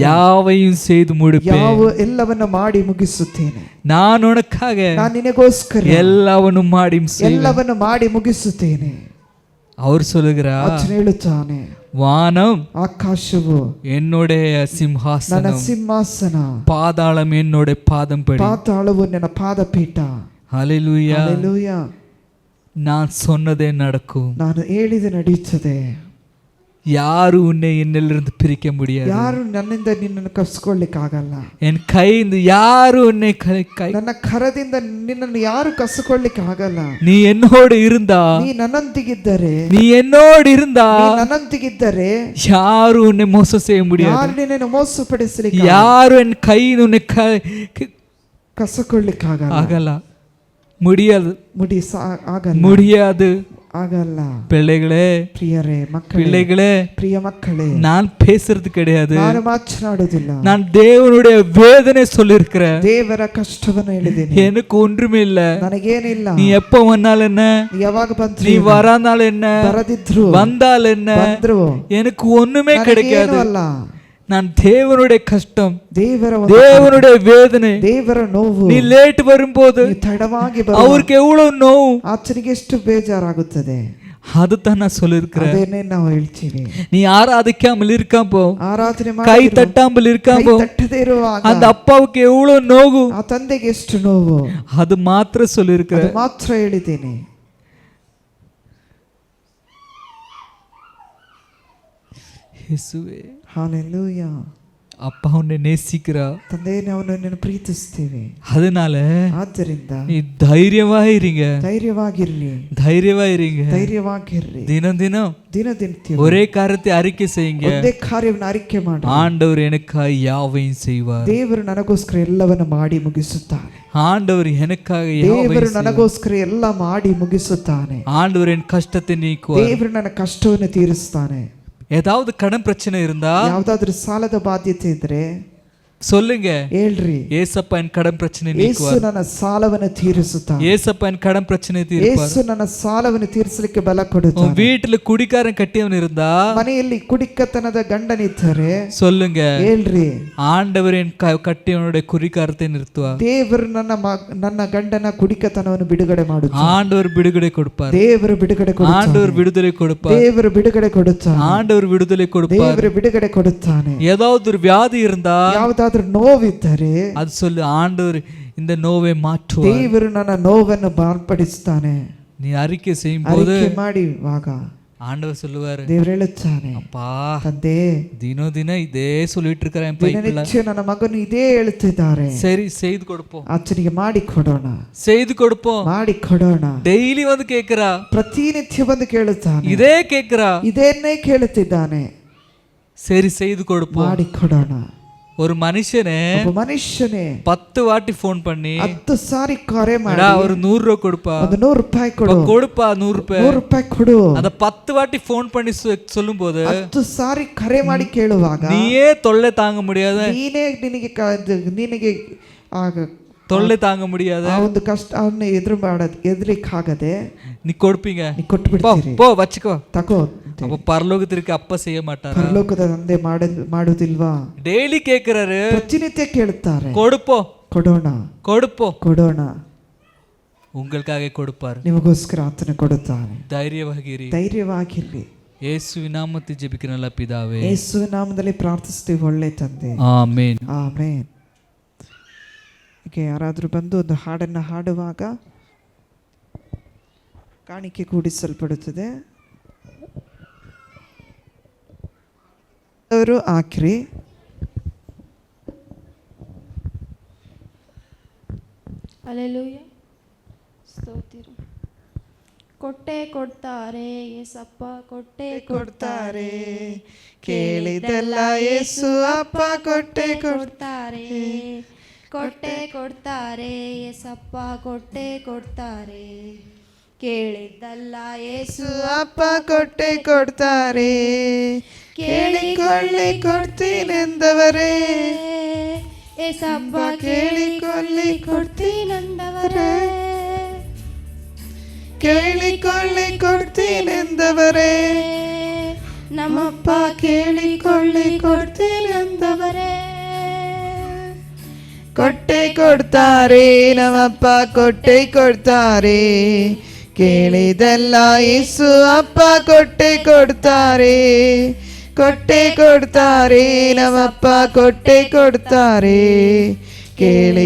யாவையும் செய்து முடிப்பேன், ಎಲ್ಲವನ್ನು ಮಾಡಿ ಮುಗಿಸುತ್ತೇನೆ. நான் உனக்காக ನಾನು ನಿನಗೋಸ್ಕರ ಎಲ್ಲವನ್ನು ಮಾಡಿ ಎಲ್ಲವನ್ನು ಮಾಡಿ ಮುಗಿಸುತ್ತೇನೆ. அவர் சொல்லுகிறார், ಆತನು ಹೇಳುತ್ತಾನೆ, வானம் ಆಕಾಶವು என்னுடைய ನನ್ನ ಸಿಂಹಾಸನ, ಸಿಂಹಾಸನ, பாதாளம் என்னுடைய பாதம் படி. ಪಾತಾಳವು ನನ್ನ ಪಾದಪೀಠ. ஹalleluya. ಹಲ್ಲೆಲೂಯಾ. நான் சொன்னதே நடக்கும். ನಾನು ಹೇಳಿದೆ ನಡೆಯುತ್ತದೆ. யாரு உன்னை என்னிலிருந்து பிரிக்க முடியாது. ಯಾರು ನನ್ನಿಂದ ನಿನ್ನನ್ನು ಕಸ್ಕೊಳ್ಳಿಕ್ಕೆ ಆಗಲ್ಲ. என் கைಯಿಂದ ಯಾರು உன்னை ನನ್ನ ಕರದಿಂದ ನಿನ್ನನ್ನು ಯಾರು ಕಸ್ಕೊಳ್ಳಿಕ್ಕೆ ಆಗಲ್ಲ. நீ என்னோடு இருந்தா, ನೀ ನನ್ನೊಂದಿಗಿದ್ದರೆ, நீ என்னோடு இருந்தா, ನೀ ನನ್ನೊಂದಿಗಿದ್ದರೆ யாரு உன்னை மோசம் செய்ய முடியாது. ಯಾರು ನಿನ್ನನ್ನು ಮೋಸಪಡಿಸಲಿಕ್ಕೆ யாரு என் கையில் உன்னை ಕಸಕೊಳ್ಳಿಕ್ಕೆ ಆಗಲ್ಲ. முடியாது, முடியாது, முடியாது. ಆಗಲ್ಲ. பிள்ளைகளே, ಪ್ರಿಯರೇ, ಮಕ್ಕಳೇ, பிள்ளைகளே, ಪ್ರಿಯ ಮಕ್ಕಳೇ, நான் பேசுறது கிடையாது, ನಾನು ಮಾತನಾಡುವುದಿಲ್ಲ. நான் தேவனுடைய வேதனை சொல்லிருக்கிறேன். ದೇವರ ಕಷ್ಟವನ್ನು ಹೇಳಿದ್ದೀನಿ. எனக்கு ஒன்றுமே இல்ல, ನನಗೇನಿಲ್ಲ. நீ எப்ப வந்தாலும் என்ன, ಯಾವಾಗ ಬಂದ್ರು, நீ வரானாலும் என்ன, ಬರದಿದ್ರು வந்தால் என்ன, ಬಂದ್ರು, எனக்கு ஒண்ணுமே கிடைக்காது. நான் தேவனுடைய கஷ்டம், தேவனுடைய வேதனை, ದೇವರ ನೋವು, நீ ಲೇಟ್ வரும்போது ತಡವಾಗಿ அவருக்கு எவ்வளவு ನೋವು, ಆತನಿಗೆ ಎಷ್ಟು ಬೇಜಾರಾಗುತ್ತದೆ. அதுதான் நான் சொல்லிருக்கிறேன். ಅದನ್ನೇ ನಾವು ಹೇಳ್ತೀವಿ. நீ ஆராதிக்காமல் இருக்காம்போ, ಆರಾಧನೆ ಕೈ ತಟ್ಟಾமல் இருக்காம்போ, ತಟ್ಟದೇ ಇರುವಾಗ அந்த ಅಪ್ಪಾவுக்கு எவ்வளவு ನೋವು, ಆ ತಂದೆಗೆ ಎಷ್ಟು ನೋವು, அது ಮಾತ್ರ சொல்லிருக்கிறேன். ಮಾತ್ರ ಹೇಳಿದ್ದೀನಿ. ಯೇಸುವೆ, ஹalleluya. அப்பா உன்னை நேசிக்கிறா, ತಂದೆ ನಾವು ನಿನ್ನನ್ನು ಪ್ರೀತಿಸುತ್ತೇವೆ. அதனால ಆದ್ದರಿಂದ நீ தைரியமாயிருங்க, ಧೈರ್ಯವಾಗಿರ್ರಿ, தைரியமாயிருங்க, ಧೈರ್ಯವಾಗಿರ್ರಿ. தினம் தினம் ದಿನ ஒரே காரியத்தை அறிக்கை செய்யுங்க. ಒಂದೇ ಕಾರ್ಯವನ್ನು ಅರಿಕೆ ಮಾಡಿ, ஆண்டவர் எனக்காக யாவையும் செய்வார். ದೇವರು ನನಗೋಸ್ಕರ ಎಲ್ಲವನ್ನು ಮಾಡಿ ಮುಗಿಸುತ್ತಾನೆ. ஆண்டவர் எனக்காக ದೇವರು ನನಗೋಸ್ಕರ ಎಲ್ಲ ಮಾಡಿ ಮುಗಿಸುತ್ತಾನೆ. ஆண்டவர் என் கஷ்டத்தை நீக்குவார். ದೇವರು ನನ್ನ ಕಷ್ಟವನ್ನು ತೀರಿಸುತ್ತಾನೆ. ஏதாவது கடன் பிரச்சனை இருந்தா, ಯಾವುದಾದ್ರೂ ಸಾಲದ ಬಾಧ್ಯತೆ ಇದ್ರೆ சொல்லுங்க, ಹೇಳ್ರಿ, ஏசப்பா என் கடன் பிரச்சனை ಯೇಸು நீக்குவார். ನನ್ನ ಸಾಲವನ್ನು ತೀರಿಸುತ್ತಾನೆ. ஏசப்பா என் கடன் பிரச்சனை தீர்ப்பார். ಯೇಸು ನನ್ನ ಸಾಲವನ್ನು ತೀರಿಸಲಿಕ್ಕೆ ಬಲ ಕೊಡುತ್ತಾನೆ. உன் வீட்டுல குடிக்காரன் கட்டியவன் இருந்தா, ಮನೆಯಲ್ಲಿ ಕುಡಿಕತನದ ಗಂಡನಿದ್ದರೆ சொல்லுங்க, ಹೇಳ್ರಿ, ஆண்டவர் என் கட்டியவனுடைய குடிக்காரத்தை நிறுத்துவார். ದೇವರು ನನ್ನ ಗಂಡನ ಕುಡಿಕತನವನ್ನು ಬಿಡುಗಡೆ ಮಾಡುತ್ತಾನೆ. ஆண்டவர் விடுதலை கொடுப்பார். ದೇವರು ಬಿಡುಗಡೆ ಕೊಡುತ್ತಾನೆ. ஆண்டவர் விடுதலை கொடுப்பார். ದೇವರು ಬಿಡುಗಡೆ ಕೊಡುತ್ತಾನೆ. ஆண்டவர் விடுதலை கொடுப்பார். ದೇವರು ಬಿಡುಗಡೆ ಕೊಡುತ್ತಾನೆ. ஏதாவது ஒரு வியாதி இருந்தா, ಯಾವುದಾದ್ರೂ ನೋವಿದ್ದರೆ அது சொல்லு, ஆண்டவர் இந்த நோவை மாற்றுவார். ದೇವರು ನನ್ನ ನೋವನ್ನು ಮಾರ್ಪಡಿಸುತ್ತಾನೆ. நீ அறிக்கை செய்யும் போது ಮಾಡಿವಾಗ ஆண்டவர் சொல்லுவாரு, ದೇವರು ಹೇಳುತ್ತಾನೆ, அப்பா ತಂದೆ, தினம் இதே சொல்லிட்டு இருக்கிற என் பையன், ನನ್ನ ಮಗನು ಇದೇ ಹೇಳುತ್ತಿದ್ದಾರೆ. சரி, செய்து கொடுப்போம், ಆತನಿಗೆ ಮಾಡಿ ಕೊಡೋಣ, செய்து கொடுப்போம், ಮಾಡಿ ಕೊಡೋಣ. டெய்லி வந்து கேக்குறா, ಪ್ರತಿನಿತ್ಯ ಬಂದು ಕೇಳುತ್ತಾನೆ, இதே கேக்குறா, ಇದನ್ನೇ ಕೇಳುತ್ತಿದ್ದಾನೆ. சரி, செய்து கொடுப்போம், ಮಾಡಿ ಕೊಡೋಣ. ஒரு மனுஷனே 10 வாட்டி போன் பண்ணி 10 ಸಾರಿ ಕರೆ ಮಾಡಿ, ஒரு 100 ரூபாய் கொடுப்பா, ಒಂದು 100 ರೂಪಾಯಿ ಕೊಡು, கொடுப்பா 100 ರೂಪಾಯಿ ಕೊಡು. ಅದ 10 வாட்டி போன் பண்ணி சொல்லும் போது 10 ಸಾರಿ ಕರೆ ಮಾಡಿ ಕೇಳುವಾಗ நீயே தொல்லை தாங்க முடியாத, ನಿನಗೆ ಆಗ தொல்லை தாங்க முடியாத ಆ ಒಂದು ಕಷ್ಟವನ್ನು ಎದುರಿಕಾಗದೆ நீ கொடுப்பீங்க, ನೀ ಕೊಟ್ಬಿಡ್ತೀರಿ. போ வச்சுக்கோ, ತಗೋ. அப்ப பரலோகத்திற்கு அப்பா செய்ய மாட்டாரா? ಪರಲೋಕದ ತಂದೆ ಮಾಡುವುದಿಲ್ವಾ? டெய்லி கேக்குறாரு, ಪ್ರತಿನಿತ್ಯ ಕೇಳುತ್ತಾರೆ, கொடுப்போம், ಕೊಡೋಣ, கொடுப்போம், ಕೊಡೋಣ. உங்களுக்காக கொடுப்பார். ನಿಮಗೋಸ್ಕರ ಆತನು ಕೊಡುತ್ತಾನೆ. ಧೈರ್ಯವಾಗಿರಿ, ಧೈರ್ಯವಾಗಿರ್ರಿ. ಯೇಸುವಿನ ನಾಮದಲ್ಲಿ ಜಪಿக்கிறನಲ್ಲ ಪಿತಾವೇ, ಯೇಸುವಿನ ನಾಮದಲ್ಲಿ ಪ್ರಾರ್ಥಿಸ್ತೀವಿ ಒಳ್ಳೆ ತಂದೆ. Amen, amen. ಈಗ ಯಾರಾದರೂ ಬಂದು ಒಂದು ಹಾಡನ್ನು ಹಾಡುವಾಗ ಕಾಣಿಕೆ ಕೂಡಿಸಲ್ಪಡುತ್ತದೆ. ಅವರು ಹಾಕ್ರಿ. ಹಲ್ಲೆಲೂಯ, ಸ್ತೋತ್ರ. ಕೊಟ್ಟೆ ಕೊಡ್ತಾರೆ ಯೇಸಪ್ಪ, ಕೊಟ್ಟೆ ಕೊಡ್ತಾರೆ, ಕೇಳಿದಲ್ಲ ಯೇಸು ಅಪ್ಪ ಕೊಟ್ಟೆ ಕೊಡ್ತಾರೆ, ಕೊಟ್ಟೆ ಕೊಡ್ತಾರೆ ಯೇಸಪ್ಪ, ಕೊಟ್ಟೆ ಕೊಡ್ತಾರೆ, ಕೇಳಿದ್ದಲ್ಲ ಯೇಸು ಅಪ್ಪ ಕೊಟ್ಟೆ ಕೊಡ್ತಾರೆ, ಕೇಳಿಕೊಳ್ಳಿ ಕೊಡ್ತೀನೆಂದವರೇ ಯೇಸಪ್ಪ, ಕೇಳಿಕೊಳ್ಳಿ ಕೊಡ್ತೀನೆಂದವರೇ, ಕೇಳಿಕೊಳ್ಳಿ ಕೊಡ್ತೀನೆಂದವರೇ, ನಮ್ಮಪ್ಪ ಕೇಳಿಕೊಳ್ಳಿ ಕೊಡ್ತೀನೆಂದವರೇ, ಕೊಟ್ಟೆ ಕೊಡ್ತಾರೆ, ನಮ್ಮಪ್ಪ ಕೊಟ್ಟೆ ಕೊಡ್ತಾರೆ, ಕೇಳಿದೆಲ್ಲ ಯೇಸು ಅಪ್ಪ ಕೊಟ್ಟೆ ಕೊಡ್ತಾರೆ, ಕೊಟ್ಟೆ ಕೊಡ್ತಾರೆ, ನಮ್ಮಪ್ಪ ಕೊಟ್ಟೆ ಕೊಡ್ತಾರೆ. ಕೇಳಿದ